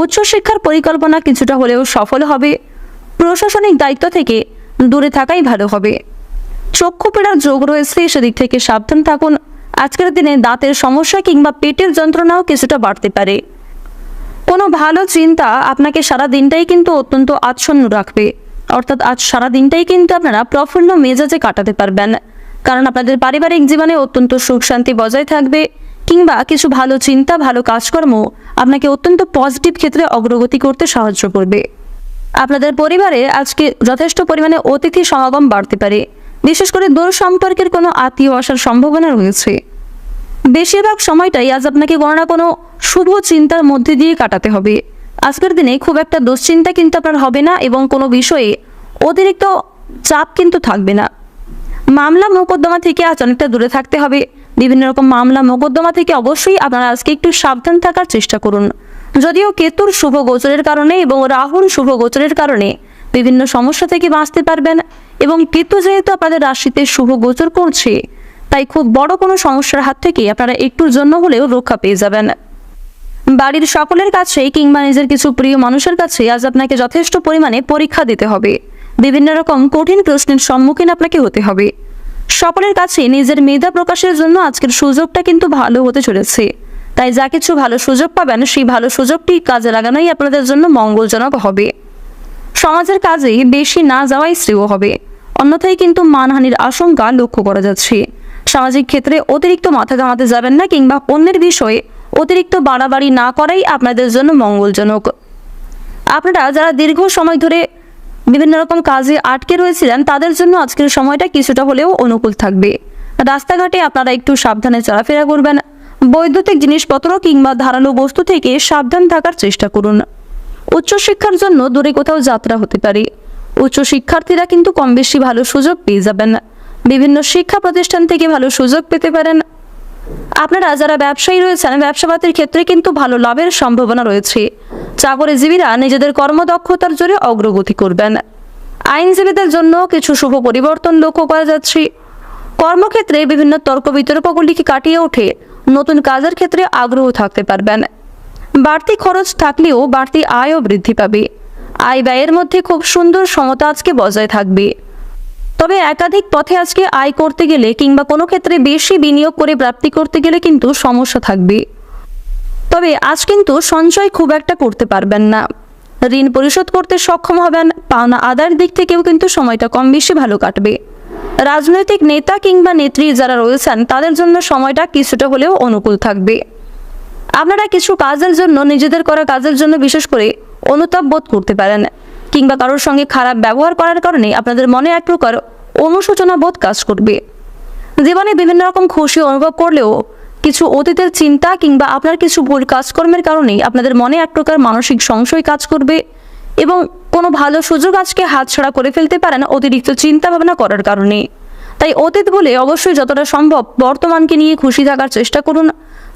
উচ্চশিক্ষার পরিকল্পনা কিছুটা হলেও সফল হবে। প্রশাসনিক দায়িত্ব থেকে দূরে থাকাই ভালো হবে। চক্ষু পীড়ার যোগ রয়েছে, সেদিক থেকে সাবধান থাকুন। আজকের দিনে দাঁতের সমস্যা কিংবা পেটের যন্ত্রণাও কিছুটা বাড়তে পারে। কোনো ভালো চিন্তা আপনাকে সারা দিনটাই কিন্তু অত্যন্ত আচ্ছন্ন রাখবে, অর্থাৎ আজ সারা দিনটাই কিন্তু আপনারা প্রফুল্ল মেজাজে কাটাতে পারবেন, কারণ আপনাদের পারিবারিক জীবনে অত্যন্ত সুখ শান্তি বজায় থাকবে, কিংবা কিছু ভালো চিন্তা, ভালো কাজকর্ম আপনাকে অত্যন্ত পজিটিভ ক্ষেত্রে অগ্রগতি করতে সাহায্য করবে। আপনাদের পরিবারে আজকে যথেষ্ট পরিমাণে অতিথি সমাগম বাড়তে পারে, বিশেষ করে দূর সম্পর্কের কোনো আত্মীয় আসার সম্ভাবনা রয়েছে। বেশিরভাগ সময়টাই আজ আপনাকে কোনো না কোনো শুভ চিন্তার মধ্যে দিয়ে কাটাতে হবে। আজকের দিনে খুব একটা দুশ্চিন্তা কিন্তু আপনার হবে না এবং কোনো বিষয়ে অতিরিক্ত চাপ কিন্তু থাকবে না। মামলা মোকদ্দমা থেকে আজ অনেকটা দূরে থাকতে হবে। বিভিন্ন রকম মামলা মোকদ্দমা থেকে অবশ্যই আপনারা আজকে একটু সাবধান থাকার চেষ্টা করুন। যদিও কেতুর শুভ গোচরের কারণে এবং রাহুর শুভ গোচরের কারণে বিভিন্ন সমস্যা থেকে বাঁচতে পারবেন, এবং কেতু যেহেতু আপনাদের রাশিতে শুভ গোচর করছে, তাই খুব বড় কোনো সমস্যার হাত থেকে আপনারা একটুর জন্য হলেও রক্ষা পেয়ে যাবেন। বাড়ির সকলের কাছে কিংবা নিজের কিছু প্রিয় মানুষের কাছে আজ আপনাকে যথেষ্ট পরিমাণে পরীক্ষা দিতে হবে। বিভিন্ন রকম কঠিন প্রশ্নের সম্মুখীন আপনাকে হতে হবে। সকলের কাছে নিজের মেধা প্রকাশের জন্য আজকের সুযোগটা কিন্তু ভালো হতে চলেছে। তাই যা কিছু ভালো সুযোগ পাবেন সেই ভালো সুযোগটি কাজে লাগানোই আপনাদের জন্য মঙ্গলজনক হবে। সমাজের কাজে বেশি না যাওয়াই শ্রেয় হবে, অন্যথায় কিন্তু মানহানির আশঙ্কা লক্ষ্য করা যাচ্ছে। সামাজিক ক্ষেত্রে অতিরিক্ত মাথা ঘামাতে যাবেন না, কিংবা অন্যের বিষয়ে অতিরিক্ত বাড়াবাড়ি না করাই আপনাদের জন্য মঙ্গলজনক। আপনারা যারা দীর্ঘ সময় ধরে বিভিন্ন রকম কাজে আটকে রয়েছিলেন তাদের জন্য আজকের সময়টা কিছুটা হলেও অনুকূল থাকবে। রাস্তাঘাটে আপনারা একটু সাবধানে চলাফেরা করবেন। বৈদ্যুতিক জিনিসপত্র কিংবা ধারালো বস্তু থেকে সাবধান থাকার চেষ্টা করুন। উচ্চশিক্ষার জন্য দূরে কোথাও যাত্রা হতে পারে। উচ্চশিক্ষার্থীরা কিন্তু কম বেশি ভালো সুযোগ পেয়ে যাবেন। বিভিন্ন শিক্ষা প্রতিষ্ঠান থেকে ভালো সুযোগ পেতে পারেন। আপনারা যারা ব্যবসায়ী রয়েছেন, ব্যবসাপাতির ক্ষেত্রে কিন্তু ভালো লাভের সম্ভাবনা রয়েছে। চাকরিজীবীরা নিজেদের কর্মদক্ষতার জোরে অগ্রগতি করবেন। আইনজীবীদের জন্য কিছু শুভ পরিবর্তন লক্ষ্য করা যাচ্ছে। কর্মক্ষেত্রে বিভিন্ন তর্ক বিতর্কগুলিকে কাটিয়ে উঠে নতুন কাজের ক্ষেত্রে আগ্রহ থাকতে পারবেন। বাড়তি খরচ থাকলেও বাড়তি আয়ও বৃদ্ধি পাবে। আয় ব্যয়ের মধ্যে খুব সুন্দর সমতা আজকে বজায় থাকবে। তবে একাধিক পথে আজকে আয় করতে গেলে কিংবা কোনো ক্ষেত্রে বেশি বিনিয়োগ করে প্রাপ্তি করতে গেলে কিন্তু সমস্যা থাকবে। তবে আজ কিন্তু সঞ্চয় খুব একটা করতে পারবেন না। ঋণ পরিশোধ করতে সক্ষম হবেন। পাওনা আদায়ের দিক থেকেও কিন্তু সময়টা কম বেশি ভালো কাটবে। রাজনৈতিক নেতা কিংবা নেত্রী যারা রয়েছেন তাদের জন্য সময়টা কিছুটা হলেও অনুকূল থাকবে। আপনারা কিছু কাজের জন্য, নিজেদের করা কাজের জন্য বিশেষ করে অনুতাপ বোধ করতে পারেন, কিংবা কারোর সঙ্গে খারাপ ব্যবহার করার কারণে আপনাদের মনে এক প্রকার অনুশোচনা বোধ কাজ করবে। জীবনে বিভিন্ন রকম খুশি অনুভব করলেও কিছু অতীতের চিন্তা কিংবা আপনার কিছু ভুল কাজকর্মের কারণেই আপনাদের মনে এক প্রকার মানসিক সংশয় কাজ করবে এবং কোনো ভালো সুযোগ আজকে হাতছাড়া করে ফেলতে পারেন অতিরিক্ত চিন্তা ভাবনা করার কারণে। তাই অতীত বলে অবশ্যই যতটা সম্ভব বর্তমানকে নিয়ে খুশি থাকার চেষ্টা করুন।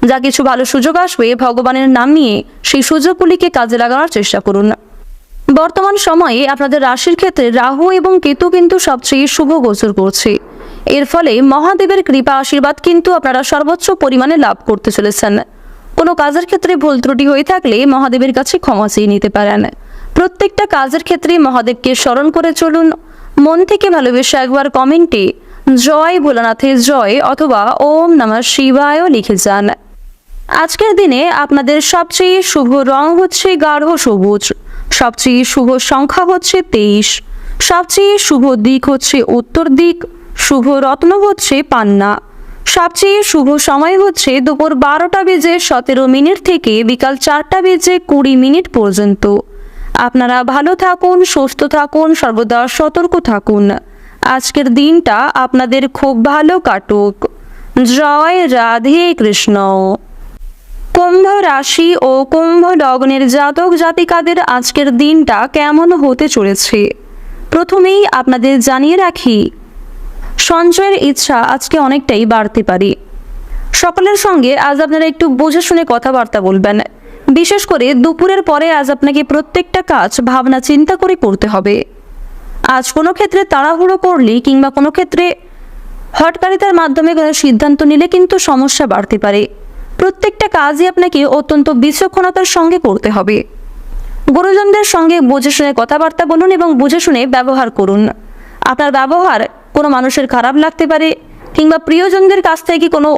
যা কিছু ভালো সুযোগ আসবে ভগবানের নাম নিয়ে সেই সুযোগগুলিকে কাজে লাগানোর চেষ্টা করুন। বর্তমান সময়ে আপনাদের রাশির ক্ষেত্রে রাহু এবং কেতু কিন্তু সবচেয়ে শুভ গোচর করছে। এর ফলে মহাদেবের কৃপা আশীর্বাদ কিন্তু আপনারা সর্বোচ্চ পরিমাণে লাভ করতে চলেছেন। কোনো কাজের ক্ষেত্রে ভুল ত্রুটি হয়ে থাকলে মহাদেবের কাছে ক্ষমা চেয়ে নিতে পারেন। প্রত্যেকটা কাজের ক্ষেত্রে মহাদেবকে স্মরণ করে চলুন। মন থেকে ভালোবেসে একবার কমেন্টে জয় ভোলানাথের জয় অথবা ওম নমঃ শিবায় লিখে যান। আজকের দিনে আপনাদের সবচেয়ে শুভ রং হচ্ছে গাঢ় সবুজ, সবচেয়ে শুভ সংখ্যা হচ্ছে 23, সবচেয়ে শুভ দিক হচ্ছে উত্তর দিক, শুভ রত্ন হচ্ছে পান্না, সবচেয়ে শুভ সময় হচ্ছে দুপুর 12:17 থেকে বিকাল 4:20 পর্যন্ত। আপনারা ভালো থাকুন, সুস্থ থাকুন, সর্বদা সতর্ক থাকুন। আজকের দিনটা আপনাদের খুব ভালো কাটুক। জয় রাধে কৃষ্ণ। কুম্ভ রাশি ও কুম্ভ লগ্নের জাতক জাতিকাদের আজকের দিনটা কেমন হতে চলেছে প্রথমেই আপনাদের জানিয়ে রাখি, সঞ্চয়ের ইচ্ছা আজকে অনেকটাই বাড়তে পারে। সকলের সঙ্গে আজ আপনারা একটু বুঝে শুনে কথাবার্তা বলবেন। বিশেষ করে দুপুরের পরে আজ আপনাকে প্রত্যেকটা কাজ ভাবনা চিন্তা করে করতে হবে। আজ কোনো ক্ষেত্রে তাড়াহুড়ো করলে কিংবা কোনো ক্ষেত্রে হঠকারিতার মাধ্যমে কোনো সিদ্ধান্ত নিলে কিন্তু সমস্যা বাড়তে পারে। প্রত্যেকটা কাজই আপনাকে অত্যন্ত বিচক্ষণতার সঙ্গে করতে হবে। গুরুজনদের সঙ্গে বুঝে শুনে কথাবার্তা বলুন এবং বুঝে শুনে ব্যবহার করুন। আপনার ব্যবহার কোনো মানুষের খারাপ লাগতে পারে কিংবা প্রিয়জনদের কাছ থেকে কোনো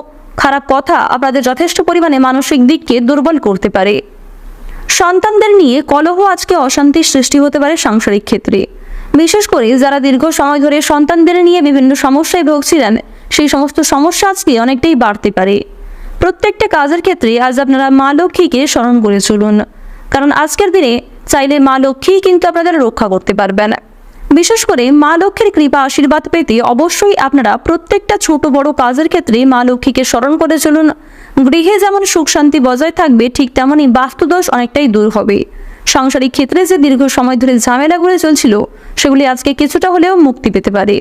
খারাপ কথা আপনাদের যথেষ্ট পরিমাণে মানসিক দিককে দুর্বল করতে পারে। সন্তানদের নিয়ে কলহ আজকে অশান্তির সৃষ্টি হতে পারে সাংসারিক ক্ষেত্রে। বিশেষ করে যারা দীর্ঘ সময় ধরে সন্তানদের নিয়ে বিভিন্ন সমস্যায় ভুগছিলেন, সেই সমস্ত সমস্যা আজকে অনেকটাই বাড়তে পারে। প্রত্যেকটা কাজের ক্ষেত্রে আজ আপনারা মা লক্ষ্মীকে স্মরণ করে চলুন, কারণ আজকের দিনে চাইলে মা লক্ষ্মী কিন্তু আপনাদের রক্ষা করতে পারবেন। বিশেষ করে মা লক্ষ্মীর কৃপা আশীর্বাদ পেতে অবশ্যই আপনারা প্রত্যেকটা ছোট বড় কাজের ক্ষেত্রে মা লক্ষ্মীকে স্মরণ করে চলুন। গৃহে যেমন সুখ শান্তি বজায় থাকবে, ঠিক তেমনই বাস্তুদোষ অনেকটাই দূর হবে। সাংসারিক ক্ষেত্রে যে দীর্ঘ সময় ধরে ঝামেলাগুলো চলছিল, সেগুলি আজকে কিছুটা হলেও মুক্তি পেতে পারে।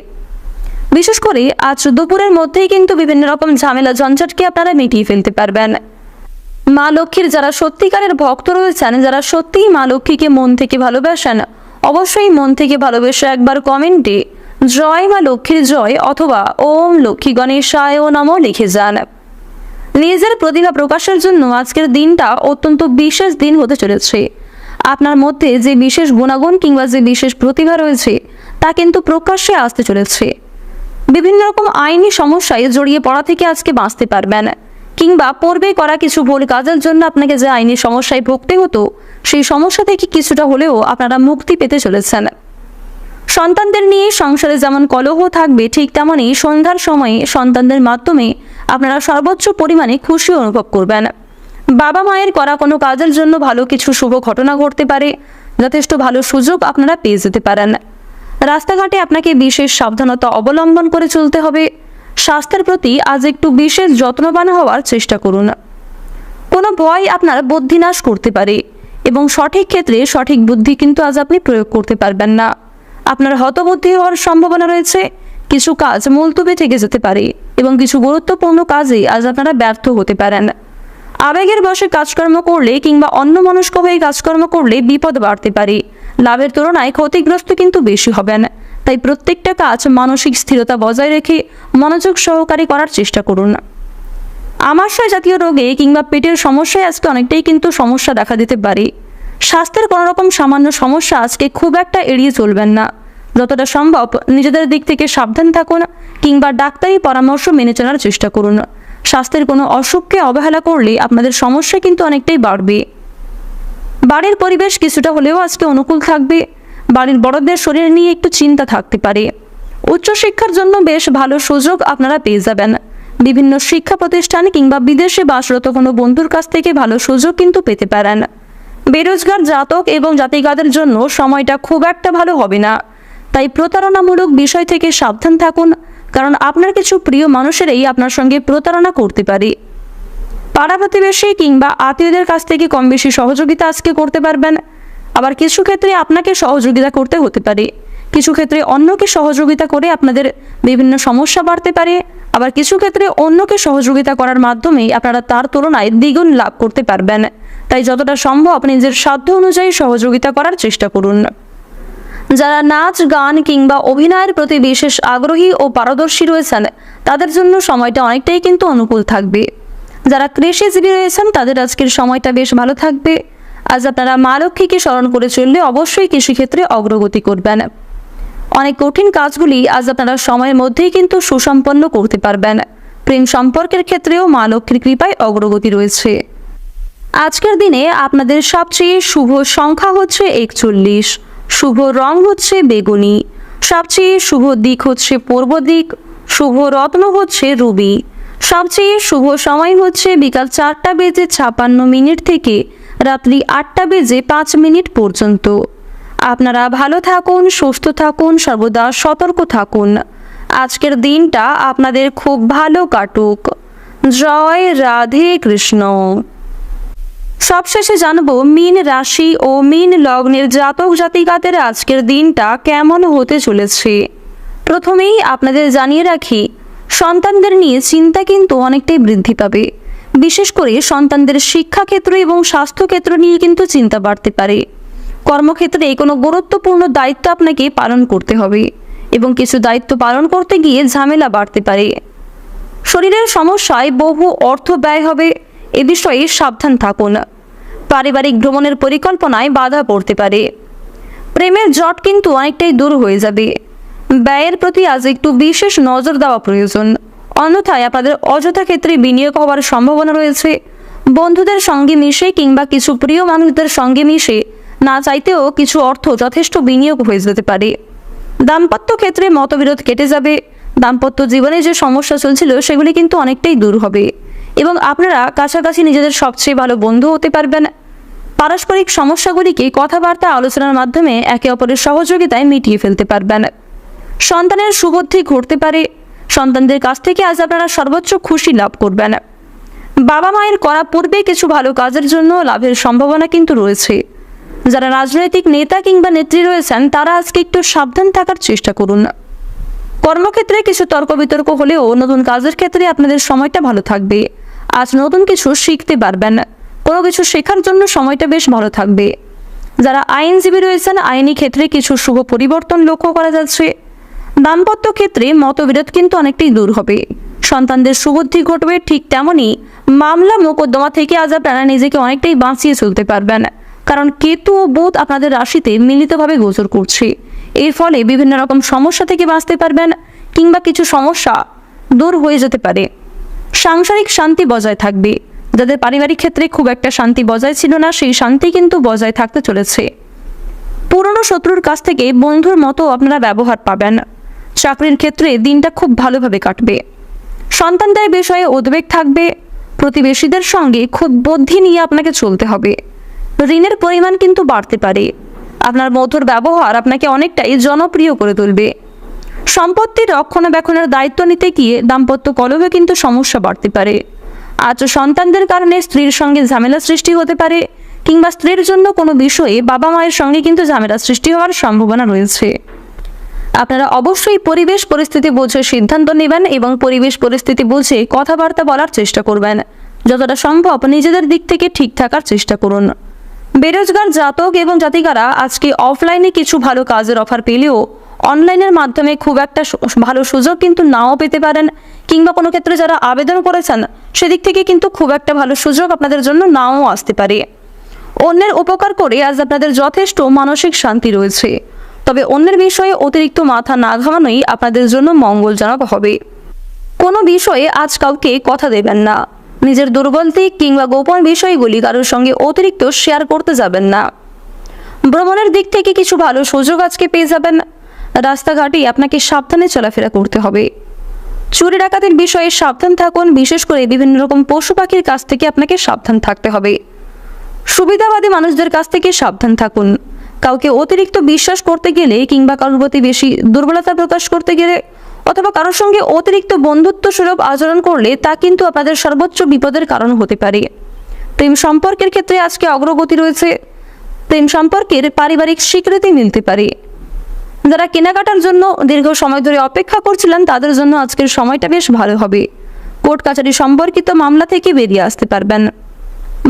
বিশেষ করে আজ দুপুরের মধ্যেই কিন্তু বিভিন্ন রকম ঝামেলা ঝঞ্ঝাটকে আপনারা মিটিয়ে ফেলতে পারবেন। মা লক্ষ্মীর যারা সত্যিকারের ভক্ত রয়েছেন, যারা সত্যিই মা লক্ষ্মীকে মন থেকে ভালোবাসেন, অবশ্যই মন থেকে ভালোবেসে একবার কমেন্টে জয় মা লক্ষ্মীর জয় অথবা ওম লক্ষ্মী গণেশায় নমঃ লিখে যান। নিজের প্রতিভা প্রকাশের জন্য আজকের দিনটা অত্যন্ত বিশেষ দিন হতে চলেছে। আপনার মধ্যে যে বিশেষ গুণাগুণ কিংবা যে বিশেষ প্রতিভা রয়েছে তা কিন্তু প্রকাশ্যে আসতে চলেছে। বিভিন্ন রকম আইনি সমস্যায় জড়িয়ে পড়া থেকে আজকে বাঁচতে পারবেন, কিংবা পূর্বে করা কিছু ভুল কাজের জন্য আপনাকে যে আইনি সমস্যায় ভুগতে হতো, সেই সমস্যা থেকে কিছুটা হলেও আপনারা মুক্তি পেতে চলেছেন। সন্তানদের নিয়ে সংসারে যেমন কলহ থাকবে, ঠিক তেমনই সন্ধ্যার সময়ে সন্তানদের মাধ্যমে আপনারা সর্বোচ্চ পরিমাণে খুশি অনুভব করবেন। বাবা মায়ের করা কোনো কাজের জন্য ভালো কিছু শুভ ঘটনা ঘটতে পারে, যথেষ্ট ভালো সুযোগ আপনারা পেয়ে যেতে পারেন। রাস্তাঘাটে আপনাকে বিশেষ সাবধানতা অবলম্বন করে চলতে হবে। স্বাস্থ্যের প্রতি আজ একটু বিশেষ যত্নবান হওয়ার চেষ্টা করুন। কোনো ভয় আপনার বুদ্ধিনাশ করতে পারে এবং সঠিক ক্ষেত্রে সঠিক বুদ্ধি কিন্তু আজ আপনি প্রয়োগ করতে পারবেন না। আপনার হতবুদ্ধি হওয়ার সম্ভাবনা রয়েছে। কিছু কাজ মুলতবি থেকে যেতে পারে এবং কিছু গুরুত্বপূর্ণ কাজে আজ আপনারা ব্যর্থ হতে পারেন। আবেগের বশে কাজকর্ম করলে কিংবা অন্যমনস্ক হয়ে কাজকর্ম করলে বিপদ বাড়তে পারে। লাভের তুলনায় ক্ষতিগ্রস্ত কিন্তু বেশি হবেন। তাই প্রত্যেকটা কাজ মানসিক স্থিরতা বজায় রেখে মনোযোগ সহকারে করার চেষ্টা করুন। আমাশয় জাতীয় রোগে কিংবা পেটের সমস্যায় আজকে অনেকটাই কিন্তু সমস্যা দেখা দিতে পারে। স্বাস্থ্যের কোনো রকম সামান্য সমস্যা আজকে খুব একটা এড়িয়ে চলবেন না। যতটা সম্ভব নিজেদের দিক থেকে সাবধান থাকুন কিংবা ডাক্তারি পরামর্শ মেনে চলার চেষ্টা করুন। স্বাস্থ্যের কোনো অসুখকে অবহেলা করলে আপনাদের সমস্যা কিন্তু অনেকটাই বাড়বে। বাড়ির পরিবেশ কিছুটা হলেও আজকে অনুকূল থাকবে। বাড়ির বড়দের শরীর নিয়ে একটু চিন্তা থাকতে পারে। উচ্চশিক্ষার জন্য বেশ ভালো সুযোগ আপনারা পেয়ে যাবেন। বিভিন্ন শিক্ষা প্রতিষ্ঠান কিংবা বিদেশে বাসরত কোনো বন্ধুর কাছ থেকে ভালো সুযোগ কিন্তু পেতে পারেন। বেরোজগার জাতক এবং জাতিকাদের জন্য সময়টা খুব একটা ভালো হবে না। তাই প্রতারণামূলক বিষয় থেকে সাবধান থাকুন, কারণ আপনার কিছু প্রিয় মানুষেরাই আপনার সঙ্গে প্রতারণা করতে পারে। পাড়া প্রতিবেশী কিংবা আত্মীয়দের কাছ থেকে কম বেশি সহযোগিতা আজকে করতে পারবেন। আবার কিছু ক্ষেত্রে আপনাকে সহযোগিতা করতে হতে পারে। কিছু ক্ষেত্রে অন্যকে সহযোগিতা করে আপনাদের বিভিন্ন সমস্যা বাড়তে পারে। আবার কিছু ক্ষেত্রে অন্যকে সহযোগিতা করার মাধ্যমে আপনারা তার তুলনায় দ্বিগুণ লাভ করতে পারবেন। তাই যতটা সম্ভব নিজের সাধ্য অনুযায়ী সহযোগিতা করার চেষ্টা করুন। যারা নাচ গান কিংবা অভিনয়ের প্রতি বিশেষ আগ্রহী ও পারদর্শী রয়েছেন তাদের জন্য সময়টা অনেকটাই কিন্তু অনুকূল থাকবে। যারা কৃষিজীবী রয়েছেন তাদের আজকের সময়টা বেশ ভালো থাকবে। আজ আপনারা মা লক্ষ্মীকে স্মরণ করে চললে অবশ্যই কৃষিক্ষেত্রে অগ্রগতি করবেন। অনেক কঠিন কাজগুলি আজ আপনারা সময়ের মধ্যেই কিন্তু সুসম্পন্ন করতে পারবেন। প্রেম সম্পর্কের ক্ষেত্রেও মা লক্ষ্মীর কৃপায় অগ্রগতি রয়েছে। আজকের দিনে আপনাদের সবচেয়ে শুভ সংখ্যা হচ্ছে 41, শুভ রং হচ্ছে বেগুনি, সবচেয়ে শুভ দিক হচ্ছে পূর্ব দিক, শুভ রত্ন হচ্ছে রুবি, সবচেয়ে শুভ সময় হচ্ছে বিকাল 4:56 থেকে রাত্রি 8:05 পর্যন্ত। আপনারা ভালো থাকুন, সুস্থ থাকুন, সর্বদা সতর্ক থাকুন। আজকের দিনটা আপনাদের খুব ভালো কাটুক। জয় রাধে কৃষ্ণ। সবশেষে জানবো মীন রাশি ও মীন লগ্নের জাতক জাতিকাদের আজকের দিনটা কেমন হতে চলেছে। প্রথমেই আপনাদের জানিয়ে রাখি, সন্তানদের নিয়ে চিন্তা কিন্তু অনেকটাই বৃদ্ধি পাবে। বিশেষ করে সন্তানদের শিক্ষাক্ষেত্র এবং স্বাস্থ্যক্ষেত্র নিয়ে কিন্তু চিন্তা বাড়তে পারে। কর্মক্ষেত্রে কোনো গুরুত্বপূর্ণ দায়িত্ব আপনাকে পালন করতে হবে এবং কিছু দায়িত্ব পালন করতে গিয়ে ঝামেলা বাড়তে পারে। শরীরের সমস্যায় বহু অর্থ ব্যয় হবে, এ বিষয়ে সাবধান থাকুন। পারিবারিক ভ্রমণের পরিকল্পনায় বাধা পড়তে পারে। প্রেমের জট কিন্তু অনেকটাই দূর হয়ে যাবে। ব্যয়ের প্রতি আজ একটু বিশেষ নজর দেওয়া প্রয়োজন, অন্যথায় আপনাদের অযথা ক্ষেত্রে বিনিয়োগ হওয়ার সম্ভাবনা রয়েছে। বন্ধুদের সঙ্গে মিশে কিংবা কিছু প্রিয় মানুষদের সঙ্গে মিশে না চাইতেও কিছু অর্থ যথেষ্ট বিনিয়োগ হয়ে যেতে পারে। দাম্পত্য ক্ষেত্রে মতবিরোধ কেটে যাবে। দাম্পত্য জীবনে যে সমস্যা চলছিল সেগুলি কিন্তু অনেকটাই দূর হবে এবং আপনারা কাছাকাছি নিজেদের সবচেয়ে ভালো বন্ধু হতে পারবেন। পারস্পরিক সমস্যাগুলিকে কথাবার্তা আলোচনার মাধ্যমে একে অপরের সহযোগিতায় মিটিয়ে ফেলতে পারবেন। সন্তানের সুবুদ্ধি ঘটতে পারে। সন্তানদের কাছ থেকে আজ আপনারা সর্বোচ্চ খুশি লাভ করবেন। বাবা মায়ের করা পূর্বে কিছু ভালো কাজের জন্য লাভের সম্ভাবনা কিন্তু রয়েছে। যারা রাজনৈতিক নেতা কিংবা নেত্রী রয়েছেন তারা আজকে একটু সাবধান থাকার চেষ্টা করুন। কর্মক্ষেত্রে কিছু তর্ক বিতর্ক হলেও নতুন কাজের ক্ষেত্রে আপনাদের সময়টা ভালো থাকবে। আজ নতুন কিছু শিখতে পারবেন। কোনো কিছু শেখার জন্য সময়টা বেশ ভালো থাকবে। যারা আইনজীবী রয়েছেন আইনি ক্ষেত্রে কিছু শুভ পরিবর্তন লক্ষ্য করা যাচ্ছে। দাম্পত্য ক্ষেত্রে মতবিরোধ কিন্তু অনেকটাই দূর হবে। সন্তানদের সুবুদ্ধি ঘটবে। ঠিক তেমনই মামলা মোকদ্দমা থেকে আজ আপনারা নিজেকে অনেকটাই বাঁচিয়ে চলতে পারবেন, কারণ কেতু ও বুধ আপনাদের রাশিতে মিলিতভাবে গোচর করছে। এর ফলে বিভিন্ন রকম সমস্যা থেকে বাঁচতে পারবেন কিংবা কিছু সমস্যা দূর হয়ে যেতে পারে। সাংসারিক শান্তি বজায় থাকবে। যাদের পারিবারিক ক্ষেত্রে খুব একটা শান্তি বজায় ছিল না, সেই শান্তি কিন্তু বজায় থাকতে চলেছে। পুরনো শত্রুর কাছ থেকে বন্ধুর মতো আপনারা ব্যবহার পাবেন। চাকরির ক্ষেত্রে দিনটা খুব ভালোভাবে কাটবে। সন্তানদের বিষয়ে উদ্বেগ থাকবে। প্রতিবেশীদের সঙ্গে খুব বুদ্ধি নিয়ে আপনাকে চলতে হবে। ঋণের পরিমাণ কিন্তু বাড়তে পারে। আপনার মধুর ব্যবহার আপনাকে অনেকটাই জনপ্রিয় করে তুলবে। সম্পত্তির রক্ষণাবেক্ষণের দায়িত্ব নিতে গিয়ে দাম্পত্য কলহে কিন্তু সমস্যা বাড়তে পারে। আজ সন্তানদের কারণে স্ত্রীর সঙ্গে ঝামেলা সৃষ্টি হতে পারে, কিংবা স্ত্রীর জন্য কোনো বিষয়ে বাবা মায়ের সঙ্গে কিন্তু ঝামেলা সৃষ্টি হওয়ার সম্ভাবনা রয়েছে। আপনারা অবশ্যই পরিবেশ পরিস্থিতি বুঝে সিদ্ধান্ত নেবেন এবং পরিবেশ পরিস্থিতি বুঝে কথাবার্তা বলার চেষ্টা করবেন। যতটা সম্ভব নিজেদের দিক থেকে ঠিক থাকার চেষ্টা করুন। বেরোজগার জাতক এবং জাতিকারা আজকে অফলাইনে কিছু ভালো কাজের অফার পেলেও অনলাইনের মাধ্যমে খুব একটা ভালো সুযোগ কিন্তু নাও পেতে পারেন, কিংবা কোনো ক্ষেত্রে যারা আবেদন করেছেন সেদিক থেকে কিন্তু খুব একটা ভালো সুযোগ আপনাদের জন্য নাও আসতে পারে। অন্যের উপকার করে আজ আপনাদের যথেষ্ট মানসিক শান্তি রয়েছে, তবে অন্যের বিষয়ে অতিরিক্ত মাথা না ঘামানোই আপনাদের জন্য মঙ্গলজনক হবে। কোনো বিষয়ে আজ কাউকে কথা দেবেন না। নিজের দুর্বল দিক কিংবা গোপন বিষয়গুলি কারোর সঙ্গে অতিরিক্ত শেয়ার করতে যাবেন না। ভ্রমণের দিক থেকে কিছু ভালো সুযোগ আজকে পেয়ে যাবেন। রাস্তাঘাটে আপনাকে সাবধানে চলাফেরা করতে হবে। চুরি ডাকাতির বিষয়ে সাবধান থাকুন, বিশেষ করে বিভিন্ন রকম পশু পাখির কাছ থেকে আপনাকে সাবধান থাকতে হবে। সুবিধাবাদী মানুষদের কাছ থেকে সাবধান থাকুন। কাউকে অতিরিক্ত বিশ্বাস করতে গেলে কিংবা কারোর প্রতি বেশি দুর্বলতা প্রকাশ করতে গেলে অথবা কারোর সঙ্গে অতিরিক্ত বন্ধুত্ব সুলভ আচরণ করলে তা কিন্তু আপনাদের সর্বোচ্চ বিপদের কারণ হতে পারে। প্রেম সম্পর্কের ক্ষেত্রে আজকে অগ্রগতি রয়েছে। প্রেম সম্পর্কের পারিবারিক স্বীকৃতি মিলতে পারে। যারা কেনাকাটার জন্য দীর্ঘ সময় ধরে অপেক্ষা করছিলেন তাদের জন্য আজকের সময়টা বেশ ভালো হবে। কোর্ট কাছারি সম্পর্কিত মামলা থেকে বেরিয়ে আসতে পারবেন।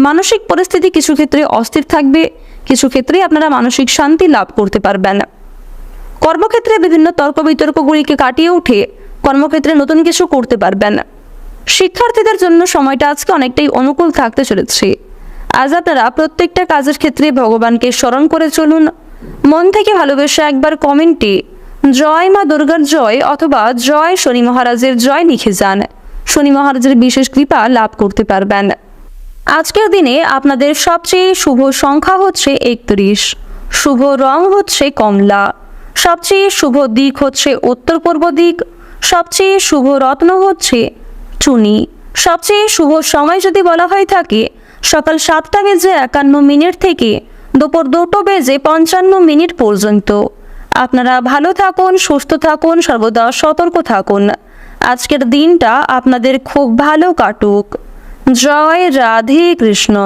মানসিক পরিস্থিতি কিছু ক্ষেত্রে অস্থির থাকবে, কিছু ক্ষেত্রে আপনারা মানসিক শান্তি লাভ করতে পারবেন। কর্মক্ষেত্রে বিভিন্ন তর্ক বিতর্কগুলিকে কাটিয়ে উঠে কর্মক্ষেত্রে নতুন কিছু করতে পারবেন। শিক্ষার্থীদের জন্য সময়টা আজকে অনেকটাই অনুকূল থাকতে চলেছে। আজ আপনারা প্রত্যেকটা কাজের ক্ষেত্রে ভগবানকে স্মরণ করে চলুন। মন থেকে ভালোবেসে একবার কমেন্টে জয় মা দুর্গার জয় অথবা জয় শনি মহারাজের জয় লিখে যান। শনি মহারাজের বিশেষ কৃপা লাভ করতে পারবেন। আজকের দিনে আপনাদের সবচেয়ে শুভ সংখ্যা হচ্ছে 31, শুভ রং হচ্ছে কমলা, সবচেয়ে শুভ দিক হচ্ছে উত্তর পূর্ব দিক, সবচেয়ে শুভ রত্ন হচ্ছে চুনি, সবচেয়ে শুভ সময় যদি বলা হয়ে থাকে সকাল 7:51 থেকে দুপুর 2:55 পর্যন্ত। আপনারা ভালো থাকুন, সুস্থ থাকুন, সর্বদা সতর্ক থাকুন। আজকের দিনটা আপনাদের খুব ভালো কাটুক। জয় রাধে কৃষ্ণ।